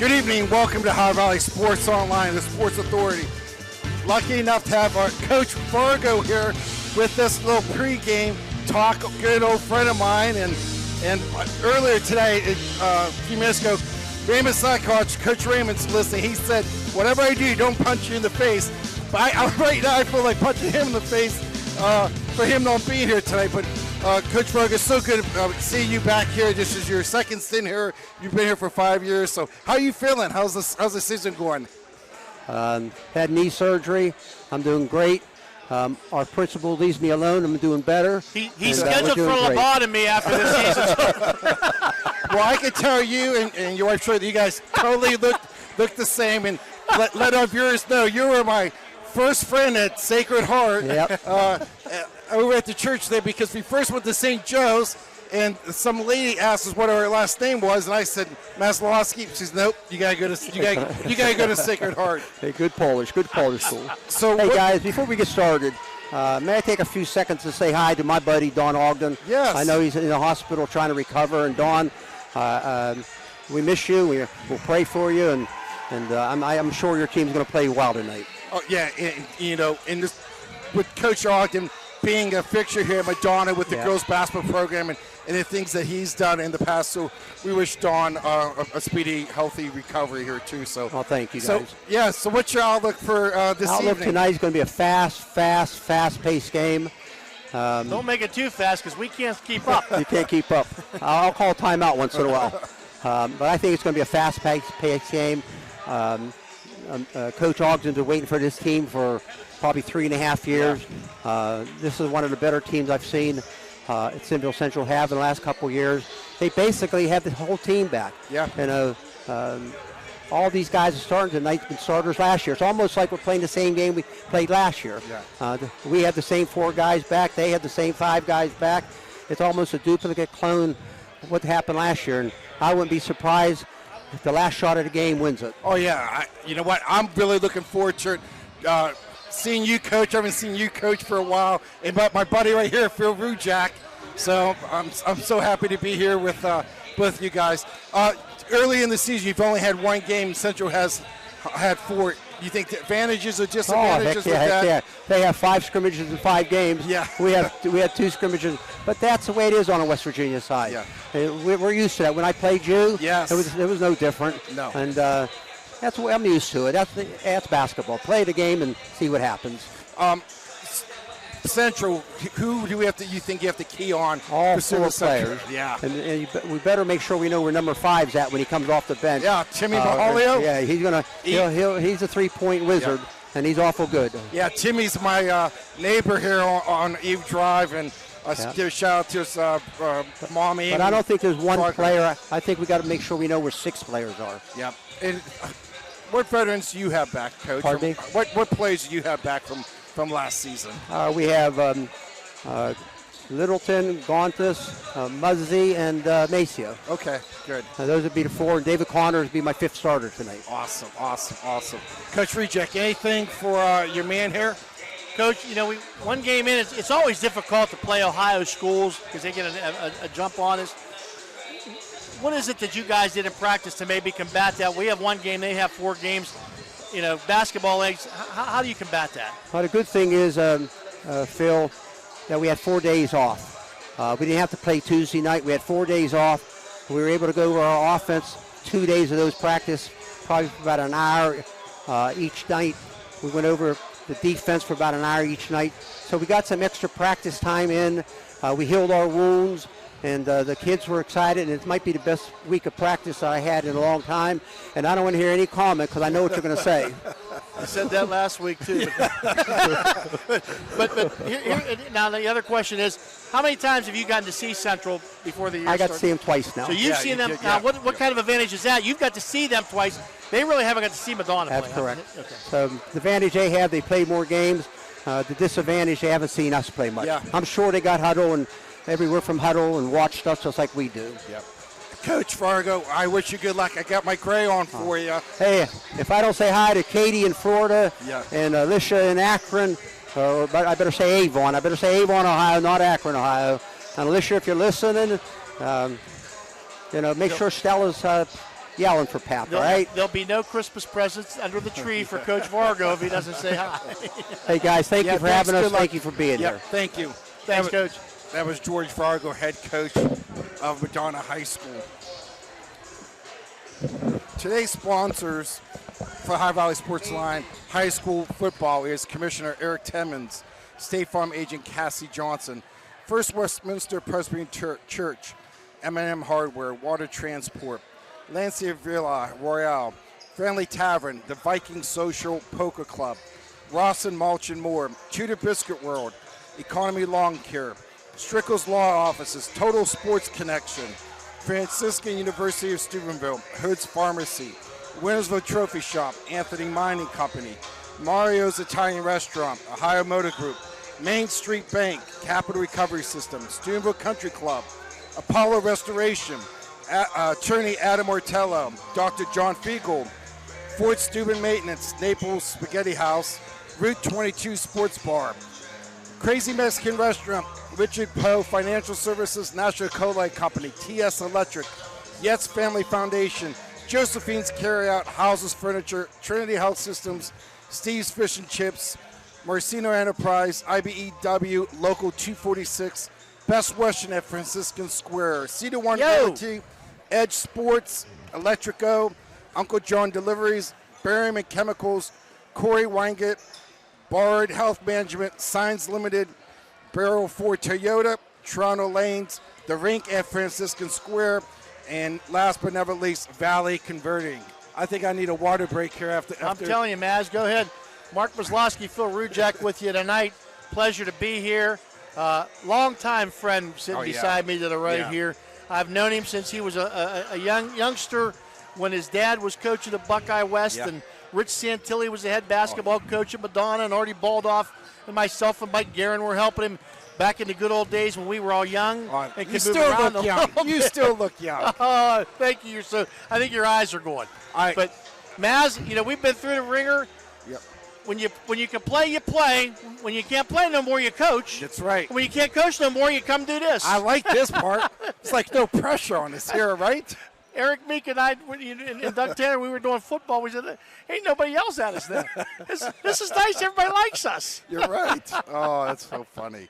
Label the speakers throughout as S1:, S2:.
S1: Good evening. Welcome to Ohio Valley Sports Online, the Sports Authority. Lucky enough to have our Coach Fargo here with this little pregame talk. Good old friend of mine, and earlier today, a few minutes ago, Raymond's side coach, Coach Raymond's listening. He said, "Whatever I do, don't punch you in the face." But right now, I feel like punching him in the face for him not being here tonight. But Coach Fargo, it's so good seeing you back here. This is your second stint here. You've been here for 5 years. So how are you feeling? How's the season going?
S2: Had knee surgery. I'm doing great. Our principal leaves me alone. I'm doing better.
S3: He's scheduled for lobotomy after this season.
S1: Well, I can tell you and your wife, that you guys totally look the same. And let our viewers know you were my first friend at Sacred Heart.
S2: Yep.
S1: Over at the church there, because we first went to St. Joe's, and some lady asked us what our last name was, and I said Maslowski. She said, "Nope, you gotta go to Sacred Heart."
S2: Hey, good Polish school.
S1: So,
S2: hey guys, before we get started, may I take a few seconds to say hi to my buddy Don Ogden?
S1: Yes.
S2: I know he's in the hospital trying to recover, and Don, we miss you. We'll pray for you, and I'm sure your team's going to play well tonight.
S1: Oh yeah, and this with Coach Ogden being a fixture here at Madonna with the girls basketball program and the things that he's done in the past. So we wish Dawn a speedy, healthy recovery here too. So
S2: thank you guys.
S1: So what's your outlook for this
S2: outlook
S1: evening?
S2: Tonight is going to be a fast-paced game.
S3: Don't make it too fast because we can't keep up.
S2: You can't keep up. I'll call timeout once in a while. But I think it's going to be a fast-paced game. Coach Ogden's been waiting for this team for probably 3.5 years. This is one of the better teams I've seen at Sinville Central have in the last couple of years. They basically have the whole team back.
S1: Yeah.
S2: All these guys are starting tonight, been starters last year. It's almost like we're playing the same game we played last year.
S1: Yeah.
S2: We have the same 4 guys back. They have the same 5 guys back. It's almost a duplicate clone of what happened last year. And I wouldn't be surprised if the last shot of the game wins it.
S1: Oh yeah, you know what? I'm really looking forward to it. Seeing you coach. I haven't seen you coach for a while. And my buddy right here, Phil Rujak. So I'm so happy to be here with both you guys. Early in the season, you've only had 1 game. Central has had 4. You think the advantages or disadvantages with that?
S2: Yeah. They have 5 scrimmages in 5 games.
S1: Yeah.
S2: We had 2 scrimmages, but that's the way it is on a West Virginia side.
S1: Yeah.
S2: We're used to that. When I played you,
S1: yes,
S2: it was no different.
S1: No.
S2: And that's what I'm used to it. That's basketball. Play the game and see what happens.
S1: Central, who do you think you have to key on?
S2: All 4 players.
S1: Yeah.
S2: And we better make sure we know where number 5's at when he comes off the bench.
S1: Yeah, Timmy Mahalio.
S2: Yeah, he's a 3-point wizard, and he's awful good.
S1: Yeah, Timmy's my neighbor here on Eve Drive, and give a shout out to his mommy.
S2: But I don't think there's one player. I think we got to make sure we know where 6 players are.
S1: Yeah. And what veterans do you have back, Coach?
S2: Pardon me?
S1: What players do you have back from last season?
S2: We have Littleton, Gauntis, Muzzy, and Maceo.
S1: Okay, good.
S2: Those would be the 4. And David Connors would be my 5th starter tonight.
S1: Awesome. Coach Rejek, anything for your man here?
S3: Coach, one game in, it's always difficult to play Ohio schools because they get a jump on us. What is it that you guys did in practice to maybe combat that? We have 1 game, they have 4 games. Basketball legs. How do you combat that?
S2: Well, the good thing is, Phil, that we had 4 days off. We didn't have to play Tuesday night. We had 4 days off. We were able to go over our offense. 2 days of those practice, probably for about an hour each night. We went over the defense for about an hour each night. So we got some extra practice time in. We healed our wounds. And the kids were excited, and it might be the best week of practice I had in a long time. And I don't want to hear any comment because I know what you're going to say.
S3: I said that last week, too. but here, now the other question is, how many times have you gotten to see Central before the year
S2: I got
S3: started?
S2: to see them twice now.
S3: So you've seen them. Now, what kind of advantage is that? You've got to see them twice. They really haven't got to see Madonna play.
S2: That's correct.
S3: Okay.
S2: So the advantage they have, they play more games. The disadvantage, they haven't seen us play much.
S1: Yeah.
S2: I'm sure they got huddle and everywhere from huddle and watch stuff just like we do.
S1: Yep. Coach Fargo, I wish you good luck. I got my crayon for you.
S2: Hey, if I don't say hi to Katie in Florida and Alicia in Akron, but I better say Avon. I better say Avon, Ohio, not Akron, Ohio. And Alicia, if you're listening, make sure Stella's yelling for Pap, all right?
S3: There'll be no Christmas presents under the tree for Coach Vargo if he doesn't say hi.
S2: Hey, guys, thank you for having us. Thank you for being here.
S1: Thank you.
S3: Thanks, Coach.
S1: That was George Vargo, head coach of Madonna High School. Today's sponsors for High Valley Sports Line High School football is Commissioner Eric Timmons, State Farm Agent Cassie Johnson, First Westminster Presbyterian Church, M&M Hardware, Water Transport, Lancia Villa Royale, Friendly Tavern, the Viking Social Poker Club, Rawson Mulch and More, Tudor Biscuit World, Economy Lawn Care, Strickles Law Offices, Total Sports Connection, Franciscan University of Steubenville, Hood's Pharmacy, Wintersville Trophy Shop, Anthony Mining Company, Mario's Italian Restaurant, Ohio Motor Group, Main Street Bank, Capital Recovery System, Steubenville Country Club, Apollo Restoration, Attorney Adam Ortello, Dr. John Fiegel, Fort Steuben Maintenance, Naples Spaghetti House, Route 22 Sports Bar, Crazy Mexican Restaurant, Richard Poe Financial Services, National Coal Company, TS Electric, Yates Family Foundation, Josephine's Carryout, Houses Furniture, Trinity Health Systems, Steve's Fish and Chips, Marcino Enterprise, IBEW, Local 246, Best Western at Franciscan Square, Cedar One Realty, Edge Sports, Electrico, Uncle John Deliveries, Berryman Chemicals, Corey Weingett, Bard Health Management, Signs Limited, Barrel Ford Toyota, Toronto Lanes, The Rink at Franciscan Square, and last but never least, Valley Converting. I think I need a water break here after.
S3: I'm telling you, Maz, go ahead. Mark Maslowski, Phil Rujak with you tonight. Pleasure to be here. Long-time friend sitting beside me to the right here. I've known him since he was a youngster when his dad was coach of the Buckeye West, and Rich Santilli was the head basketball coach at Madonna, and Artie Baldoff and myself and Mike Guerin were helping him back in the good old days when we were all young. And
S1: you still look young. You still look young.
S3: Oh, thank you. I think your eyes are going. But Maz, we've been through the ringer.
S1: Yep.
S3: When you can play, you play. When you can't play no more, you coach.
S1: That's right.
S3: When you can't coach no more, you come do this.
S1: I like this part. It's like no pressure on us here, right?
S3: Eric Meek and I, and Doug Tanner, we were doing football. We said, ain't nobody else at us there. This is nice. Everybody likes us.
S1: You're right. Oh, that's so funny.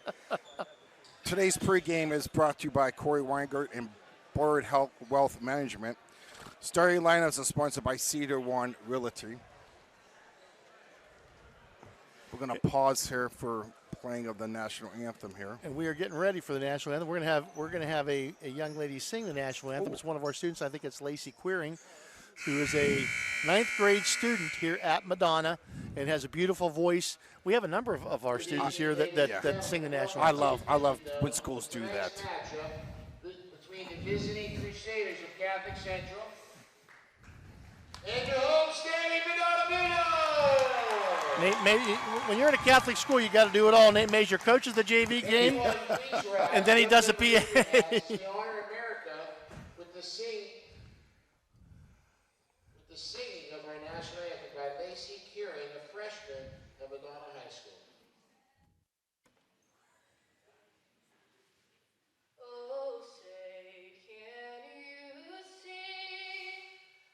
S1: Today's pregame is brought to you by Corey Weingert and Bard Health Wealth Management. Starting lineups are sponsored by Cedar One Realty. We're going to pause here for playing of the national anthem here.
S3: And we are getting ready for the national anthem. We're going to have a young lady sing the national anthem. It's one of our students. I think it's Lacey Queering, who is a 9th grade student here at Madonna and has a beautiful voice. We have a number of our students here that sing the national anthem.
S1: I love when schools do that.
S4: Between the visiting Crusaders of Catholic Central and your homestanding Madonna Beatles.
S3: Nate, when you're at a Catholic school, you got to do it all. Nate Mays, your coach of the JV game, and then he does a PA.
S4: We honor America with the singing of our national anthem by Lacey Queering, a freshman at Madonna High School.
S5: Oh, say, can you see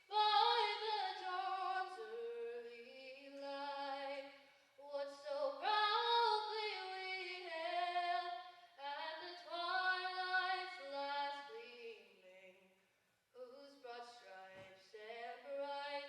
S5: by the dawn's early light what so proudly we hailed at the twilight's last gleaming, whose broad stripes and bright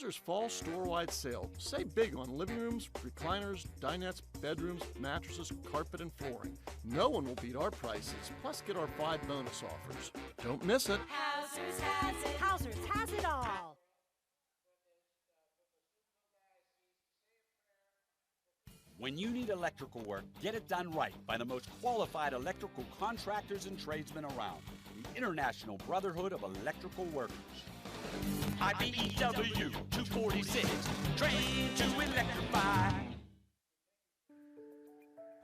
S6: Crusader's fall store-wide sale. Save big on living rooms, recliners, dinettes, bedrooms, mattresses, carpet, and flooring. No one will beat our prices. Plus, get our 5 bonus offers. Don't miss it.
S7: Hauser's has it. Hauser's has it all.
S8: When you need electrical work, get it done right by the most qualified electrical contractors and tradesmen around. The International Brotherhood of Electrical Workers. IBEW 246, trained to electrify.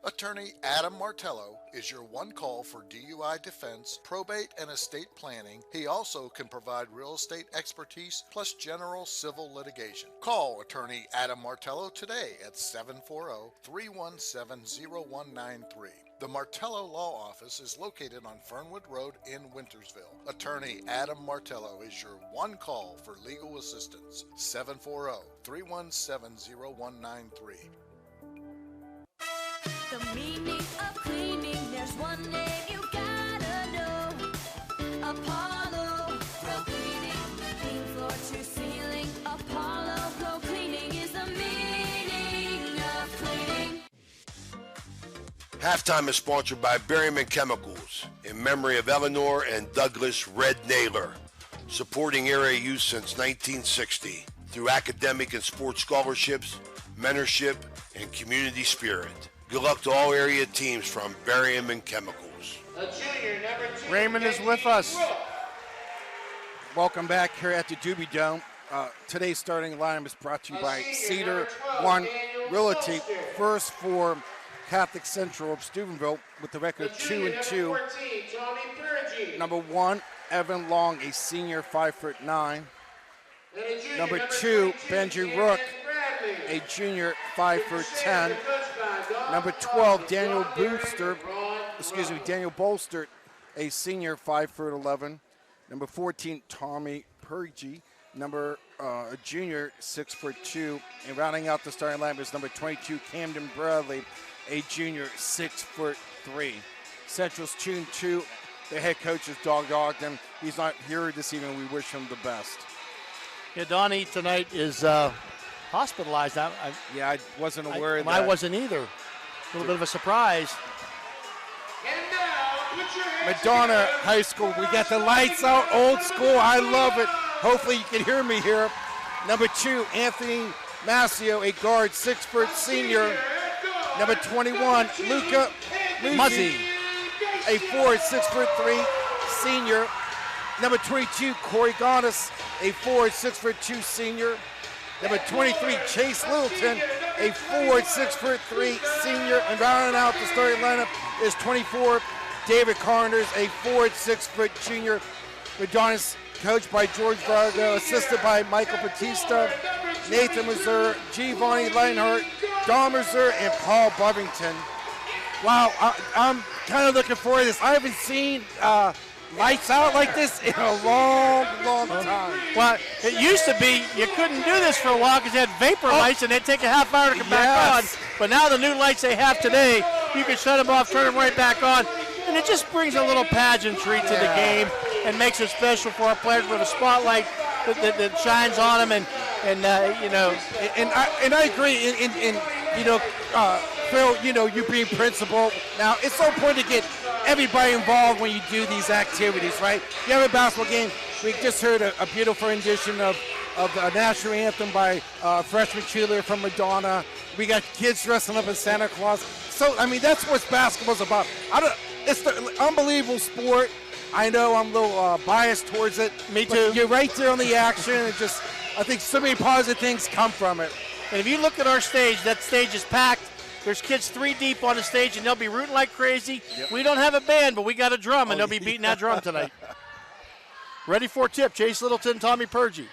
S9: Attorney Adam Martello is your one call for DUI defense, probate, and estate planning. He also can provide real estate expertise plus general civil litigation. Call Attorney Adam Martello today at 740-317-0193. The Martello Law Office is located on Fernwood Road in Wintersville. Attorney Adam Martello is your one call for legal assistance. 740-317-0193.
S7: The meaning of cleaning, there's one name you gotta know. Apollo Pro Cleaning. Clean floor to ceiling. Apollo Pro Cleaning is the meaning of cleaning.
S10: Halftime is sponsored by Berryman Chemicals in memory of Eleanor and Douglas Red Naylor, supporting area youth since 1960 through academic and sports scholarships, mentorship, and community spirit. Good luck to all area teams from Berryman Chemicals.
S1: Raymond is with us. Welcome back here at the Doobie Dome. Today's starting lineup is brought to you by Cedar One Realty, first for Catholic Central of Steubenville with the record 2-2. Number 1, Evan Long, a senior, 5'9". Number 2, Benji Rook, a junior, 5'10". Number 12, Daniel Bolster, a senior, 5'11". Number 14, Tommy Purgie, a junior, 6'2". And rounding out the starting lineup is number 22, Camden Bradley, a junior, 6'3". Central's 2-2. The head coach is Doug Ogden. He's not here this evening. We wish him the best.
S3: Yeah, Donnie tonight is hospitalized.
S1: I wasn't aware of that.
S3: I wasn't either. A little bit of a surprise.
S1: Madonna High School. We got the lights out, old school. I love it. Hopefully you can hear me here. Number 2, Anthony Mascio, a guard, 6' senior. Number 21, Luca Muzzi, a forward, 6'3", senior. Number 22, Corey Goddess, a forward, 6'2", senior. Number 23, Chase Littleton, a forward, 6'3", senior. And rounding out the starting lineup is 24, David Carners, a forward, 6' junior. Madonna's coached by George Vargo, assisted by Michael Batista, Nathan Mazur, Giovanni Leinhardt, Don Mazur, and Paul Bovington. Wow, I'm kind of looking forward to this. I haven't seen lights out like this in a long, long time.
S3: Well, it used to be you couldn't do this for a while because you had vapor lights and they'd take a half hour to come back on. But now the new lights they have today, you can shut them off, turn them right back on. And it just brings a little pageantry to the game and makes it special for our players with a spotlight that shines on them. And
S1: I agree. Phil, you being principal. Now, it's so important to get everybody involved when you do these activities, right? You have a basketball game. We just heard a beautiful rendition of the national anthem by freshman cheerleader from Madonna. We got kids dressing up as Santa Claus. So, that's what basketball's about. It's the unbelievable sport. I know I'm a little biased towards it.
S3: Me too.
S1: You're right there on the action. And I think so many positive things come from it.
S3: And if you look at our stage, that stage is packed. There's kids 3 deep on the stage, and they'll be rooting like crazy. Yep. We don't have a band, but we got a drum, and they'll be beating that drum tonight. Ready for a tip. Chase Littleton, Tommy Purgie.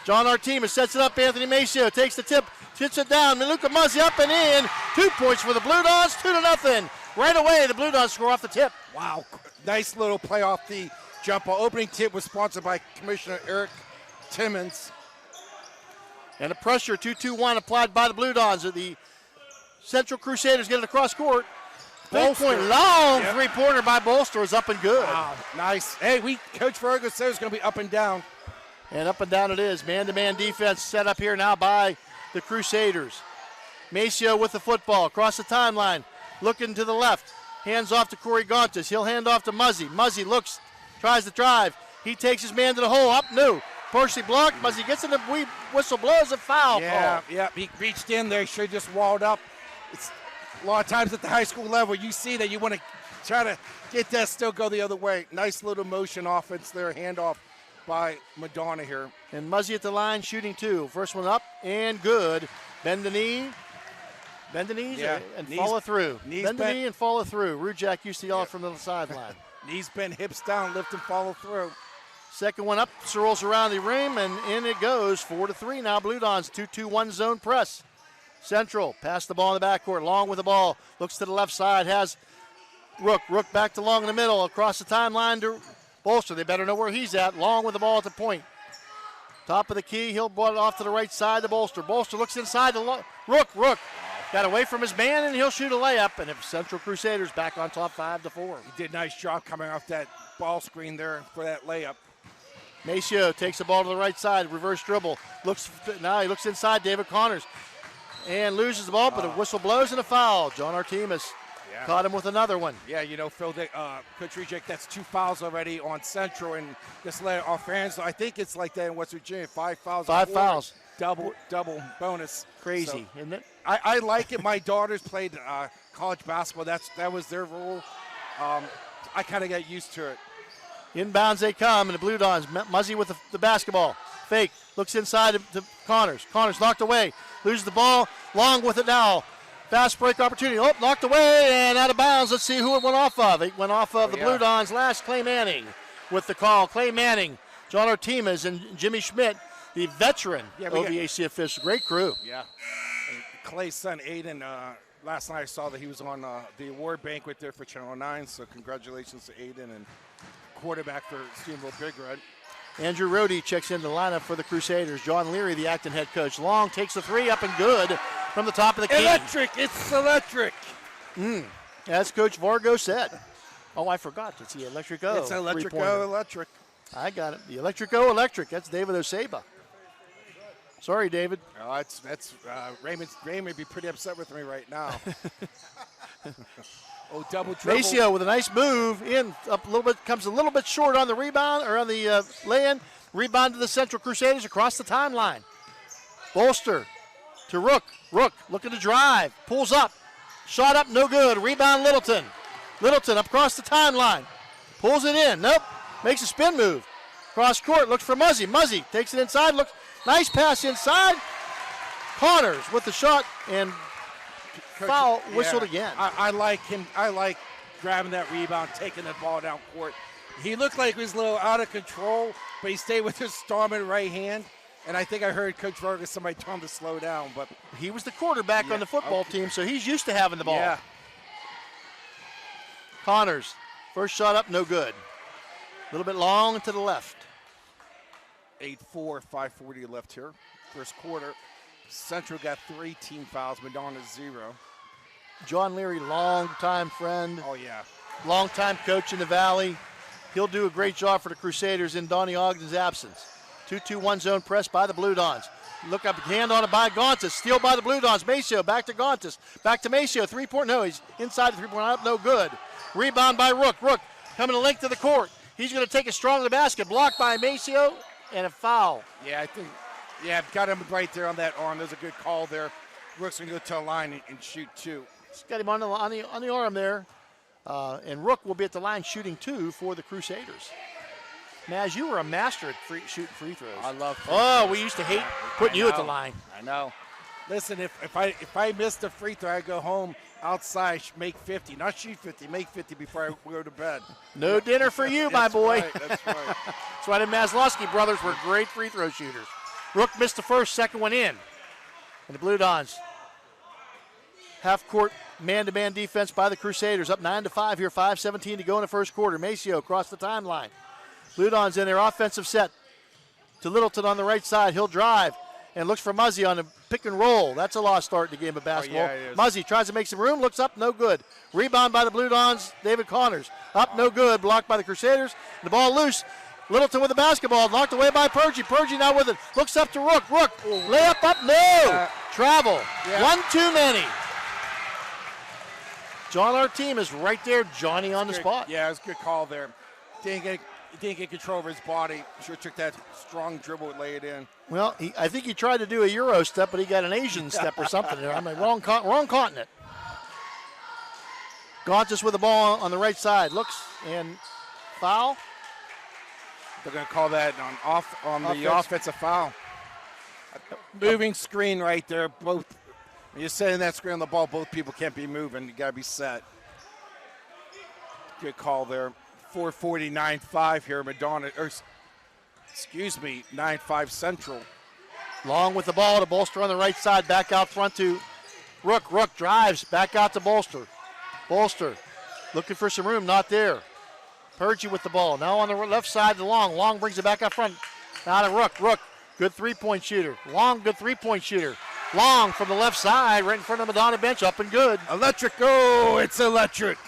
S3: John Artemis sets it up. Anthony Maceo takes the tip, sits it down. Luca Muzzi up and in. 2 points for the Blue Dogs, 2-0. Right away, the Blue Dogs score off the tip.
S1: Wow, nice little play off the jump ball. Opening tip was sponsored by Commissioner Eric Timmons.
S3: And a pressure, 2-2-1 applied by the Blue Dogs. The Central Crusaders get it across court. Three-point long three-pointer by Bolster is up and good.
S1: Wow, nice. Hey, Coach Fergus said it's going to be up and down.
S3: And up and down it is. Man-to-man defense set up here now by the Crusaders. Maceo with the football across the timeline. Looking to the left. Hands off to Corey Gontis. He'll hand off to Muzzy. Muzzy looks, tries to drive. He takes his man to the hole. Up, no. Partially blocked. Muzzy gets in the whistle, blows a foul.
S11: Yeah, he reached in there. Should have just walled up. It's a lot of times at the high school level, you see that you want to try to get that still go the other way. Nice little motion offense there. Handoff by Madonna here.
S3: And Muzzy at the line shooting 2. First one up and good. Bend the knee. Bend the knees and follow through. Bend the knee and follow through. Rujak used to yell it from the sideline.
S11: Knees bent, hips down, lift and follow through.
S3: Second one up, swirls around the rim, and in it goes. 4-3 now. Blue Dons 2-2-1 zone press. Central pass the ball in the backcourt. Long with the ball. Looks to the left side. Has Rook. Rook back to Long in the middle. Across the timeline to Bolster. They better know where he's at. Long with the ball at the point. Top of the key. He'll ball it off to the right side to Bolster. Bolster looks inside to Rook. Got away from his man, and he'll shoot a layup. And if Central Crusaders back on top 5-4.
S11: He did a nice job coming off that ball screen there for that layup.
S3: Maceo takes the ball to the right side, reverse dribble. Now he looks inside David Connors and loses the ball, but a whistle blows and a foul. John Artemis caught him with another one.
S11: Yeah, Phil, Coach Reject, that's 2 fouls already on Central, and this led our fans. I think it's like that in West Virginia, 5 fouls.
S3: 5 fouls.
S11: Double bonus.
S3: Crazy, isn't it?
S11: I like it. My daughters played college basketball. That was their rule. I kind of got used to it.
S3: Inbounds they come, and the Blue Dons, Muzzy with the basketball. Fake, looks inside to Connors. Connors knocked away, loses the ball. Long with it now. Fast break opportunity. Oh, knocked away and out of bounds. Let's see who it went off of. It went off of the Blue Dons last. Clay Manning with the call. Clay Manning, John Artemis, and Jimmy Schmidt, the veteran OVAC official. Great crew.
S11: Yeah. And Clay's son, Aiden, last night I saw that he was on the award banquet there for Channel 9, so congratulations to Aiden and quarterback for Steamboat Big Red.
S3: Andrew Rohde checks into the lineup for the Crusaders. John Leary, the acting head coach. Long takes the 3 up and good from the top of the key.
S11: Electric, it's electric.
S3: As Coach Vargo said. Oh, I forgot. It's the Electric O.
S11: It's Electric O, electric.
S3: I got it. The Electric O, electric. That's David Oseba. Sorry, David.
S11: Oh, that's Raymond would be pretty upset with me right now. Oh, double dribble.
S3: Maceo with a nice move in, up a little bit, comes a little bit short on the rebound, or on the lay-in. Rebound to the Central Crusaders across the timeline. Bolster to Rook. Rook looking to drive, pulls up, shot up, no good. Rebound Littleton. Littleton up across the timeline, pulls it in. Nope, makes a spin move. Cross court, looks for Muzzy. Muzzy takes it inside, looks, nice pass inside. Connors with the shot and foul whistled again.
S11: I like him. I like grabbing that rebound, taking the ball down court. He looked like he was a little out of control, but he stayed with his storming right hand. And I think I heard Coach Vargas, somebody told him to slow down. But
S3: he was the quarterback on the football team, so he's used to having the ball.
S11: Yeah.
S3: Connors, first shot up, no good. A little bit long to the left.
S11: 8-4, 5:40 left here. First quarter. Central got 3 team fouls. Madonna 0.
S3: John Leary, long-time friend.
S11: Oh, yeah.
S3: Long-time coach in the Valley. He'll do a great job for the Crusaders in Donnie Ogden's absence. 2-2-1 zone press by the Blue Dons. Look up, hand on it by Gontis. Steal by the Blue Dons. Maceo back to Gontis. Back to Maceo. 3-point. No, he's inside the 3-point line. No good. Rebound by Rook. Rook coming to length of the court. He's going to take it strong to the basket. Blocked by Maceo and a foul.
S11: Yeah, I think. Yeah, got him right there on that arm. There's a good call there. Rook's going to go to the line and shoot 2.
S3: He's got him on the arm there. And Rook will be at the line shooting 2 for the Crusaders. Maz, you were a master at shooting free throws.
S11: I love free throws.
S3: We used to hate putting you at the line.
S11: I know. Listen, if I missed a free throw, I go home outside, make 50. Not shoot 50, make 50 before I go to bed.
S3: No dinner for you, my boy.
S11: Right, that's right.
S3: That's why the Maslowski brothers were great free throw shooters. Rook missed the first, second one in. And the Blue Dons. Half-court man-to-man defense by the Crusaders. Up 9-5 here, 5:17 to go in the first quarter. Maceo across the timeline. Blue Dons in their offensive set. To Littleton on the right side. He'll drive and looks for Muzzy on a pick and roll. That's a lost start in the game of basketball.
S11: Oh, yeah,
S3: Muzzy tries to make some room, looks up, no good. Rebound by the Blue Dons, David Connors. Up, no good, blocked by the Crusaders. The ball loose. Littleton with the basketball, knocked away by Purgie. Purgie now with it, looks up to Rook. Rook, layup up, no! Travel, one too many. John, our team is right there, Johnny on the spot.
S11: Yeah, it was a good call there. Didn't get control of his body. Sure took that strong dribble and lay it in.
S3: Well, I think he tried to do a Euro step, but he got an Asian step or something. I'm like, wrong continent. Gauntis with the ball on the right side. Looks and foul.
S11: They're going to call that on the offensive foul. Moving screen right there. Both. When you're setting that screen on the ball, both people can't be moving. You got to be set. Good call there. 4:49.5 here, Madonna. 9-5 Central.
S3: Long with the ball to Bolster on the right side. Back out front to Rook. Rook drives back out to Bolster. Bolster looking for some room, not there. Purgie with the ball. Now on the left side to Long. Long brings it back out front. Now to Rook. Rook, good three-point shooter. Long, good three-point shooter. Long from the left side, right in front of the Madonna bench, up and good.
S11: Electric, oh, it's electric.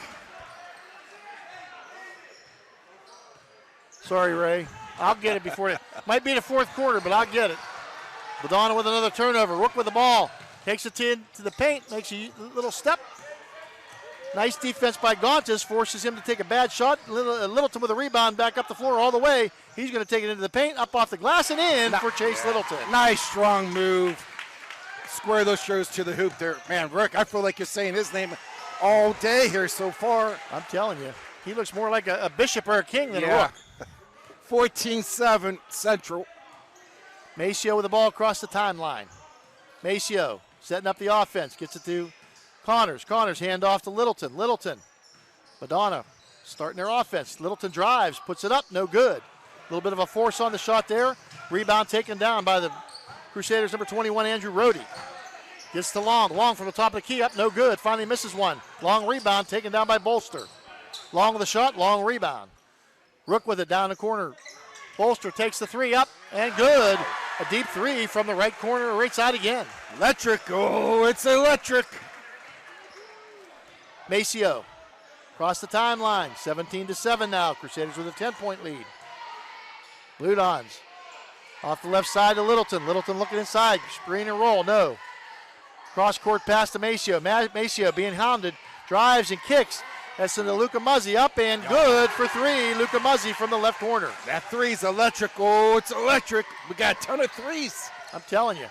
S3: Sorry, Ray. I'll get it before it. Might be the fourth quarter, but I'll get it. Madonna with another turnover. Rook with the ball. Takes it to the paint, makes a little step. Nice defense by Gauntis, forces him to take a bad shot. Littleton with a rebound back up the floor all the way. He's going to take it into the paint, up off the glass and in for Chase Littleton.
S11: Nice strong move. Square those shows to the hoop there. Man, Rick, I feel like you're saying his name all day here so far.
S3: I'm telling you, he looks more like a bishop or a king than a Rook.
S11: 14-7 Central.
S3: Maceo with the ball across the timeline. Maceo setting up the offense, gets it to Connors. Connors hand off to Littleton. Littleton. Madonna starting their offense. Littleton drives, puts it up, no good. A little bit of a force on the shot there. Rebound taken down by the Crusaders, number 21, Andrew Rohde. Gets to Long. Long from the top of the key, up, no good. Finally misses one. Long rebound taken down by Bolster. Long with the shot, long rebound. Rook with it down the corner. Bolster takes the three up, and good. A deep three from the right corner, right side again.
S11: Electric, oh, it's electric.
S3: Maceo across the timeline, 17-7 now. Crusaders with a 10-point lead. Blue Dons off the left side to Littleton. Littleton looking inside, screen and roll, no. Cross-court pass to Maceo. Maceo being hounded, drives and kicks. That's into Luca Muzzy, up and good for three. Luca Muzzy from the left corner.
S11: That three's electric, oh, it's electric. We got a ton of threes.
S3: I'm telling you.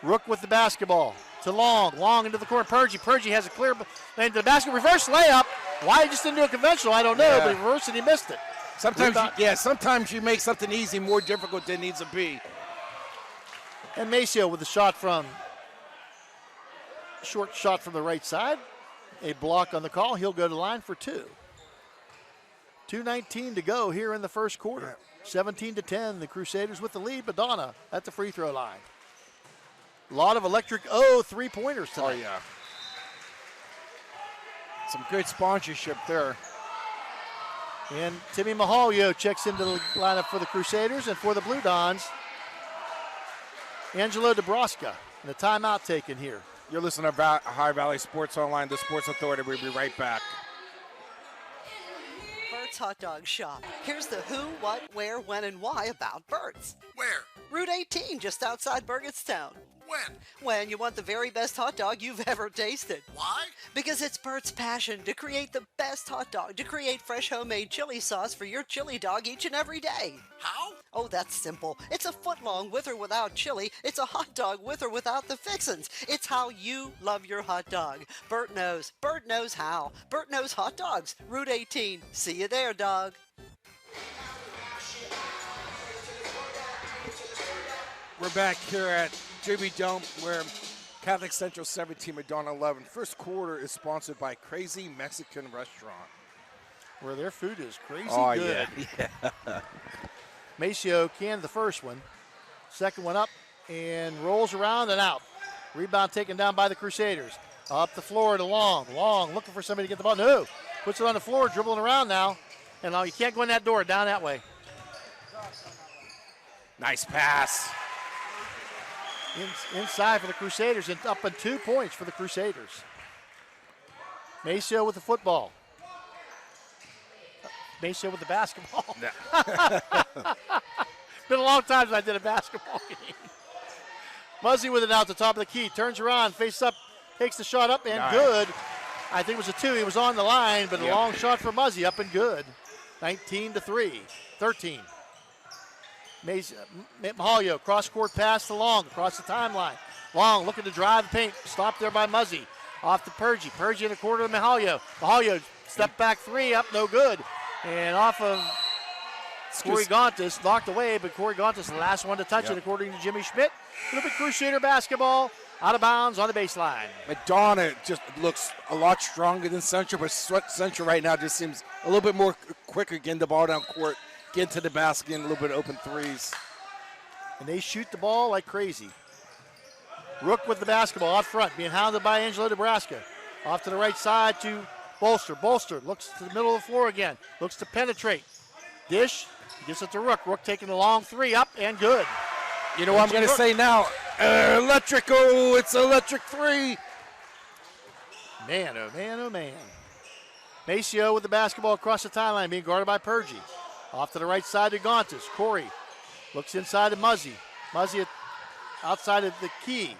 S3: Rook with the basketball to Long. Long into the corner. Purgie has a clear lane to the basket. Reverse layup. Why he just didn't do a conventional, I don't know, but he reversed and he missed it.
S11: Sometimes you make something easy more difficult than it needs to be.
S3: And Maceo with the shot from, short shot from the right side. A block on the call. He'll go to the line for two. 2:19 to go here in the first quarter. 17-10, the Crusaders with the lead. Madonna at the free throw line. A lot of electric three-pointers tonight.
S11: Oh, yeah. Some good sponsorship there.
S3: And Timmy Mahalio checks into the lineup for the Crusaders, and for the Blue Dons, Angelo DeBrosca. And a timeout taken here.
S11: You're listening to High Valley Sports Online, the Sports Authority. We'll be right back.
S12: Bert's Hot Dog Shop. Here's the who, what, where, when, and why about Bert's.
S9: Where?
S12: Route 18, just outside Burgettstown.
S9: When?
S12: When you want the very best hot dog you've ever tasted.
S9: Why?
S12: Because it's Bert's passion to create the best hot dog, to create fresh homemade chili sauce for your chili dog each and every day.
S9: How?
S12: Oh, that's simple. It's a foot long with or without chili. It's a hot dog with or without the fixins. It's how you love your hot dog. Bert knows. Bert knows how. Bert knows hot dogs. Route 18. See you there, dog.
S11: We're back here at JB Dome, where Catholic Central 17, Madonna 11. First quarter is sponsored by Crazy Mexican Restaurant,
S3: where their food is crazy
S11: good.
S3: Yeah. Maceo canned the first one. Second one up and rolls around and out. Rebound taken down by the Crusaders. Up the floor to Long. Long looking for somebody to get the ball. No. Puts it on the floor, dribbling around now. And you can't go in that door, down that way.
S11: Nice pass.
S3: Inside for the Crusaders, and up in 2 points for the Crusaders. Maceo with the football. Maceo with the basketball. Been a long time since I did a basketball game. Muzzy with it out the top of the key. Turns around, face up, takes the shot up and good. I think it was a 2. He was on the line, but a long shot for Muzzy up and good. 19-3, 13. Mahalio, cross-court pass to Long, across the timeline. Long looking to drive the paint. Stopped there by Muzzy. Off to Purgie. Purgie in the corner of Mahalio. Mahalio, step back 3, up, no good. And off of Corey Gontis, knocked away, but Corey Gontis, the last one to touch it, according to Jimmy Schmidt. A little bit Crusader basketball, out of bounds on the baseline.
S11: Madonna just looks a lot stronger than Central, but Central right now just seems a little bit more quicker getting the ball down court, getting to the basket, getting a little bit of open threes.
S3: And they shoot the ball like crazy. Rook with the basketball out front, being hounded by Angelo Nebraska. Off to the right side to Bolster. Bolster looks to the middle of the floor again, looks to penetrate. Dish, gets it to Rook. Rook taking the long 3, up and good.
S11: You know what I'm going to say now? Electric, oh, it's electric 3.
S3: Man, oh man, oh man. Maceo with the basketball across the timeline, being guarded by Purgie. Off to the right side to Gontis. Corey looks inside to Muzzy. Muzzy outside of the key.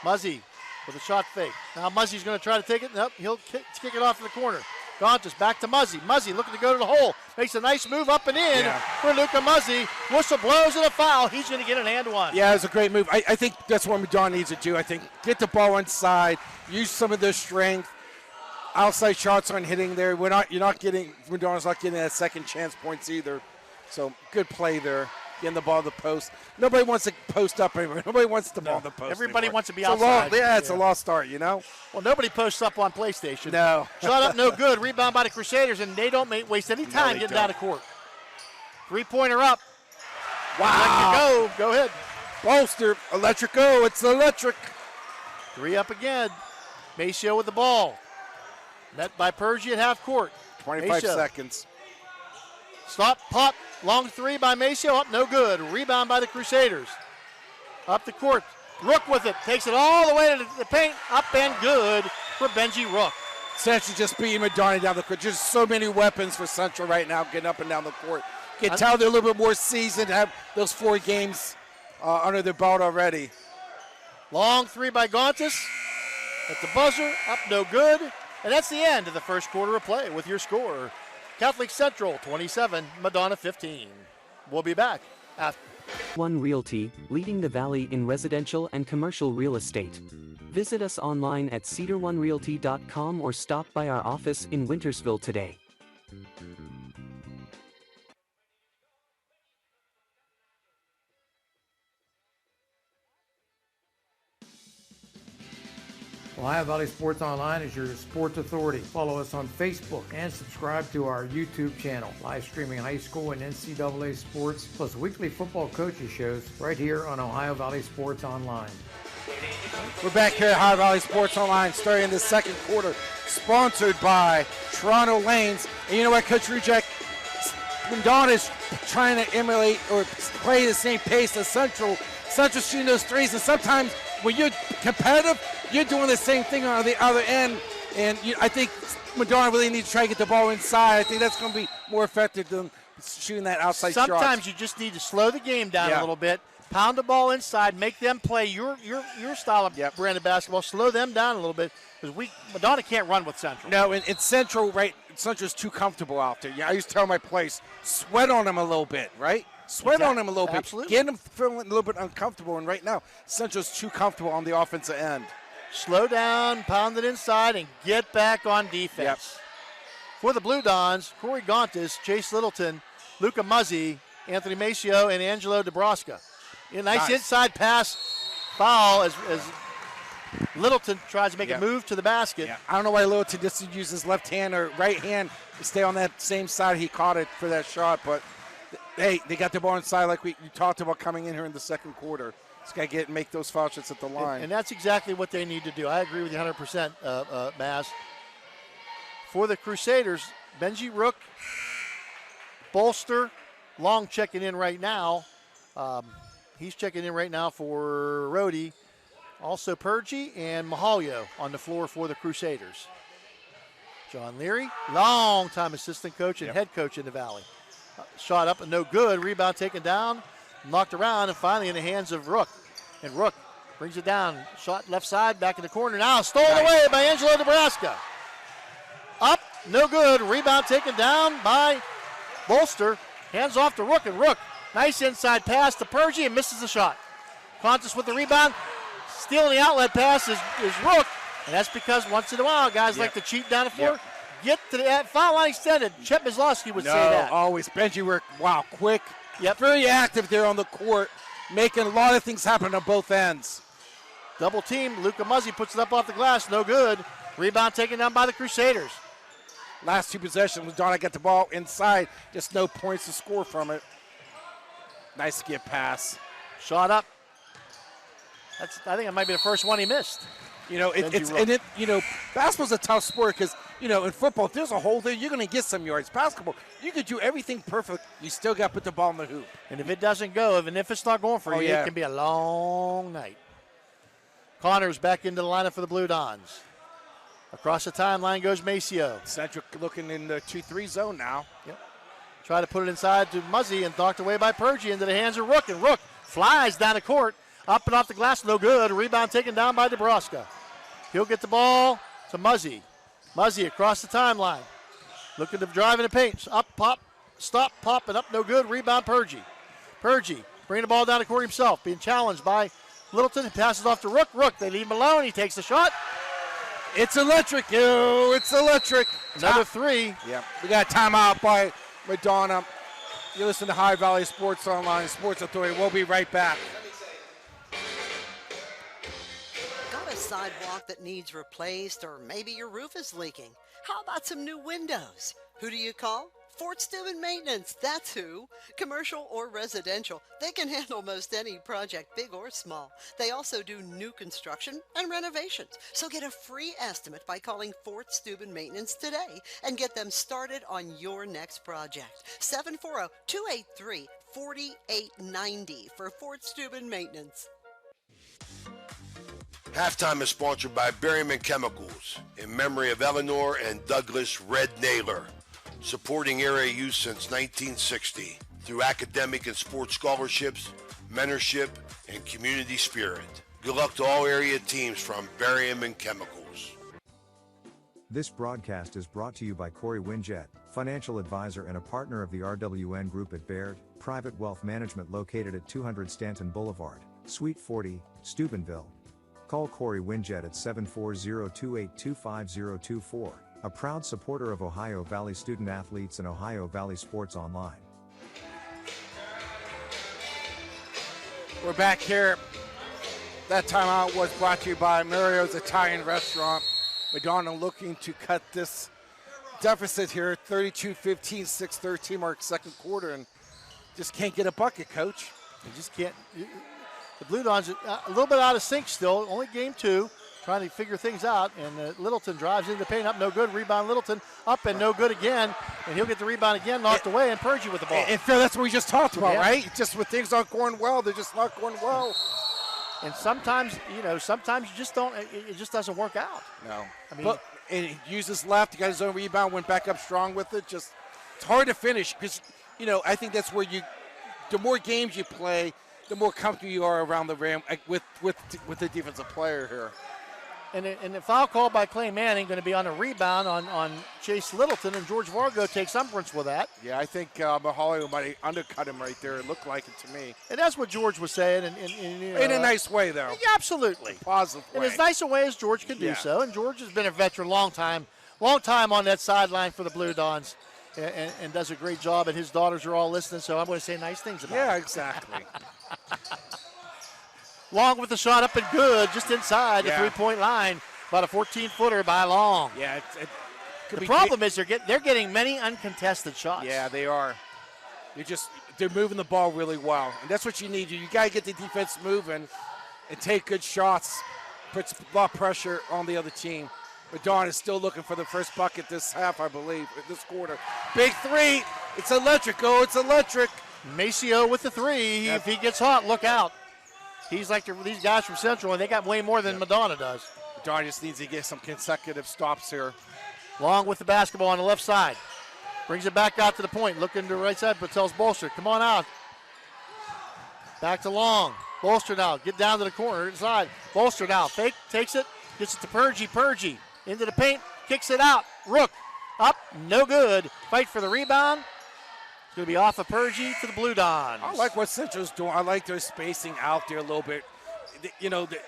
S3: Muzzy with a shot fake. Now Muzzy's going to try to take it. Nope, he'll kick it off in the corner. Gontis back to Muzzy. Muzzy looking to go to the hole. Makes a nice move up and in for Luca Muzzy. Whistle blows and a foul. He's going to get an and one.
S11: Yeah, it's a great move. I think that's what Madonna needs to do. I think get the ball inside, use some of their strength. Outside shots aren't hitting there. Madonna's not getting that second chance points either. So good play there. Getting the ball to the post. Nobody wants to post up anymore. Nobody wants the ball to the post.
S3: Everybody
S11: anymore.
S3: wants to be outside.
S11: It's a lost start, you know?
S3: Well, nobody posts up on PlayStation.
S11: No.
S3: Shot up, no good. Rebound by the Crusaders, and they don't waste any time getting down the court. 3-pointer up.
S11: Wow.
S3: Go ahead.
S11: Bolster, electric go. It's electric.
S3: 3 up again. Maceo with the ball. Met by Purgie at half court.
S11: 25 seconds.
S3: Stop, pop, long 3 by Maceo, up, no good. Rebound by the Crusaders. Up the court, Rook with it, takes it all the way to the paint, up and good for Benji Rook.
S11: Central just beating Madonna down the court. Just so many weapons for Central right now, getting up and down the court. You can tell they're a little bit more seasoned, have those 4 games under their belt already.
S3: Long 3 by Gontis, at the buzzer, up, no good. And that's the end of the first quarter of play with your score. Catholic Central 27, Madonna 15. We'll be back after.
S13: One Realty, leading the valley in residential and commercial real estate. Visit us online at cedaronerealty.com or stop by our office in Wintersville today.
S14: Ohio Valley Sports Online is your sports authority. Follow us on Facebook and subscribe to our YouTube channel. Live streaming high school and NCAA sports, plus weekly football coaches shows right here on Ohio Valley Sports Online.
S11: We're back here at Ohio Valley Sports Online, starting in the second quarter, sponsored by Toronto Lanes. And you know what, Coach Rujek? Madonna is trying to emulate or play the same pace as Central. Central shooting those threes, and sometimes when you're competitive, you're doing the same thing on the other end, and I think Madonna really needs to try to get the ball inside. I think that's going to be more effective than shooting that outside shot.
S3: Sometimes you just need to slow the game down a little bit, pound the ball inside, make them play your style of brand of basketball, slow them down a little bit, because Madonna can't run with Central.
S11: No, and Central, right, Central's too comfortable out there. Yeah, I used to tell my players, sweat on them a little bit, right? Sweat on them a little bit. Get them feeling a little bit uncomfortable, and right now, Central's too comfortable on the offensive end.
S3: Slow down, pound it inside, and get back on defense. For the Blue Dons, Corey Gontis, Chase Littleton, Luca Muzzy, Anthony Maceo, and Angelo Nebraska. A nice inside pass, foul as Littleton tries to make a move to the basket.
S11: I don't know why Littleton just used his left hand or right hand to stay on that same side he caught it for that shot, but hey, they got the ball inside like we talked about coming in here in the second quarter. Just got to make those foul shots at the line.
S3: And that's exactly what they need to do. I agree with you 100%, Maz. For the Crusaders, Benji Rook, Bolster, Long checking in right now. He's checking in right now for Rhodey. Also Purgie and Mahalio on the floor for the Crusaders. John Leary, long-time assistant coach and head coach in the Valley. Shot up and no good. Rebound taken down, knocked around, and finally in the hands of Rook. And Rook brings it down. Shot left side, back in the corner now. Stolen away by Angelo Nebraska. Up, no good. Rebound taken down by Bolster. Hands off to Rook, and Rook, nice inside pass to Pergy and misses the shot. Contis with the rebound. Stealing the outlet pass is Rook. And that's because once in a while, guys like to cheat down the floor. Get to the foul line extended. Chet Mislowski would say that.
S11: Always. Benji work, wow, quick. Very active there on the court, making a lot of things happen on both ends.
S3: Double team. Luka Muzzy puts it up off the glass. No good. Rebound taken down by the Crusaders.
S11: Last two possessions, Madonna got the ball inside. Just no points to score from it. Nice skip pass.
S3: Shot up. I think it might be the first one he missed.
S11: Basketball's a tough sport because, in football, if there's a hole there, you're going to get some yards. Basketball, you could do everything perfect. You still got to put the ball in the hoop.
S3: And if it doesn't go, even if it's not going for you, it can be a long night. Connors back into the lineup for the Blue Dons. Across the timeline goes Maceo.
S11: Cedric looking in the 2-3 zone now.
S3: Yep. Try to put it inside to Muzzy and knocked away by Pergy into the hands of Rook. And Rook flies down the court. Up and off the glass, no good. Rebound taken down by Nebraska. He'll get the ball to Muzzy. Muzzy across the timeline. Looking to drive in the paint. Up, pop, stop, pop, and up, no good. Rebound, Pergy. Pergy bringing the ball down the court himself. Being challenged by Littleton. He passes off to Rook. Rook, they leave him alone. He takes the shot.
S11: It's electric, it's electric.
S3: Another three.
S11: Yeah, we got a timeout by Madonna. You listen to High Valley Sports Online, Sports Authority. We'll be right back.
S12: Got a sidewalk that needs replaced, or maybe your roof is leaking? How about some new windows? Who do you call? Fort Steuben Maintenance, that's who. Commercial or residential, they can handle most any project, big or small. They also do new construction and renovations. So get a free estimate by calling Fort Steuben Maintenance today and get them started on your next project. 740-283-4890 for Fort Steuben Maintenance.
S10: Halftime is sponsored by Berryman Chemicals in memory of Eleanor and Douglas Red Naylor, supporting area youth since 1960 through academic and sports scholarships, mentorship, and community spirit. Good luck to all area teams from Berryman Chemicals.
S15: This broadcast is brought to you by Corey Winjet, financial advisor and a partner of the RWN Group at Baird, private wealth management located at 200 Stanton Boulevard, Suite 40, Steubenville. Call Corey Winjet at 740-2825024. A proud supporter of Ohio Valley student athletes and Ohio Valley Sports Online.
S11: We're back here. That timeout was brought to you by Mario's Italian Restaurant. Madonna looking to cut this deficit here, 32-15, 6:13 mark second quarter, and just can't get a bucket, Coach.
S3: You just can't. The Blue Dons are a little bit out of sync still. Only game two. Trying to figure things out, and Littleton drives into the paint, up no good, rebound Littleton, up and no good again, and he'll get the rebound again, knocked away, and Pergy with the ball.
S11: And Phil, that's what we just talked about, right? Just when things aren't going well, they're just not going well.
S3: And sometimes, sometimes you just don't, it just doesn't work out.
S11: No.
S3: I mean,
S11: but and he used his left, he got his own rebound, went back up strong with it. Just, it's hard to finish because, I think that's where the more games you play, the more comfortable you are around the rim with the defensive player here.
S3: And the foul call by Clay Manning going to be on a rebound on Chase Littleton, and George Vargo takes umbrance with that.
S11: Yeah, I think Mahali might undercut him right there. It looked like it to me.
S3: And that's what George was saying.
S11: In a nice way, though.
S3: Yeah, absolutely.
S11: Positive way.
S3: In as nice a way as George can do so. And George has been a veteran long time on that sideline for the Blue Dons and does a great job. And his daughters are all listening, so I'm going to say nice things about him.
S11: Yeah, exactly.
S3: Long with the shot up and good, just inside the three-point line. About a 14-footer by Long.
S11: Yeah,
S3: the problem is they're getting many uncontested shots.
S11: Yeah, they are. They're moving the ball really well, and that's what you need. You got to get the defense moving and take good shots. Puts a lot of pressure on the other team. Madonna is still looking for the first bucket this half, I believe, this quarter. Big three. It's electric. Oh, it's electric.
S3: Maceo with the three. If he gets hot, look out. He's like these guys from Central, and they got way more than Madonna does.
S11: Madonna just needs to get some consecutive stops here.
S3: Long with the basketball on the left side. Brings it back out to the point. Looking to the right side, but tells Bolster, come on out. Back to Long. Bolster now. Get down to the corner inside. Bolster now. Fake. Takes it. Gets it to Purgy. Purgy into the paint. Kicks it out. Rook. Up. No good. Fight for the rebound. It's going to be off of Purgy to the Blue Dons.
S11: I like what Central's doing. I like their spacing out there a little bit.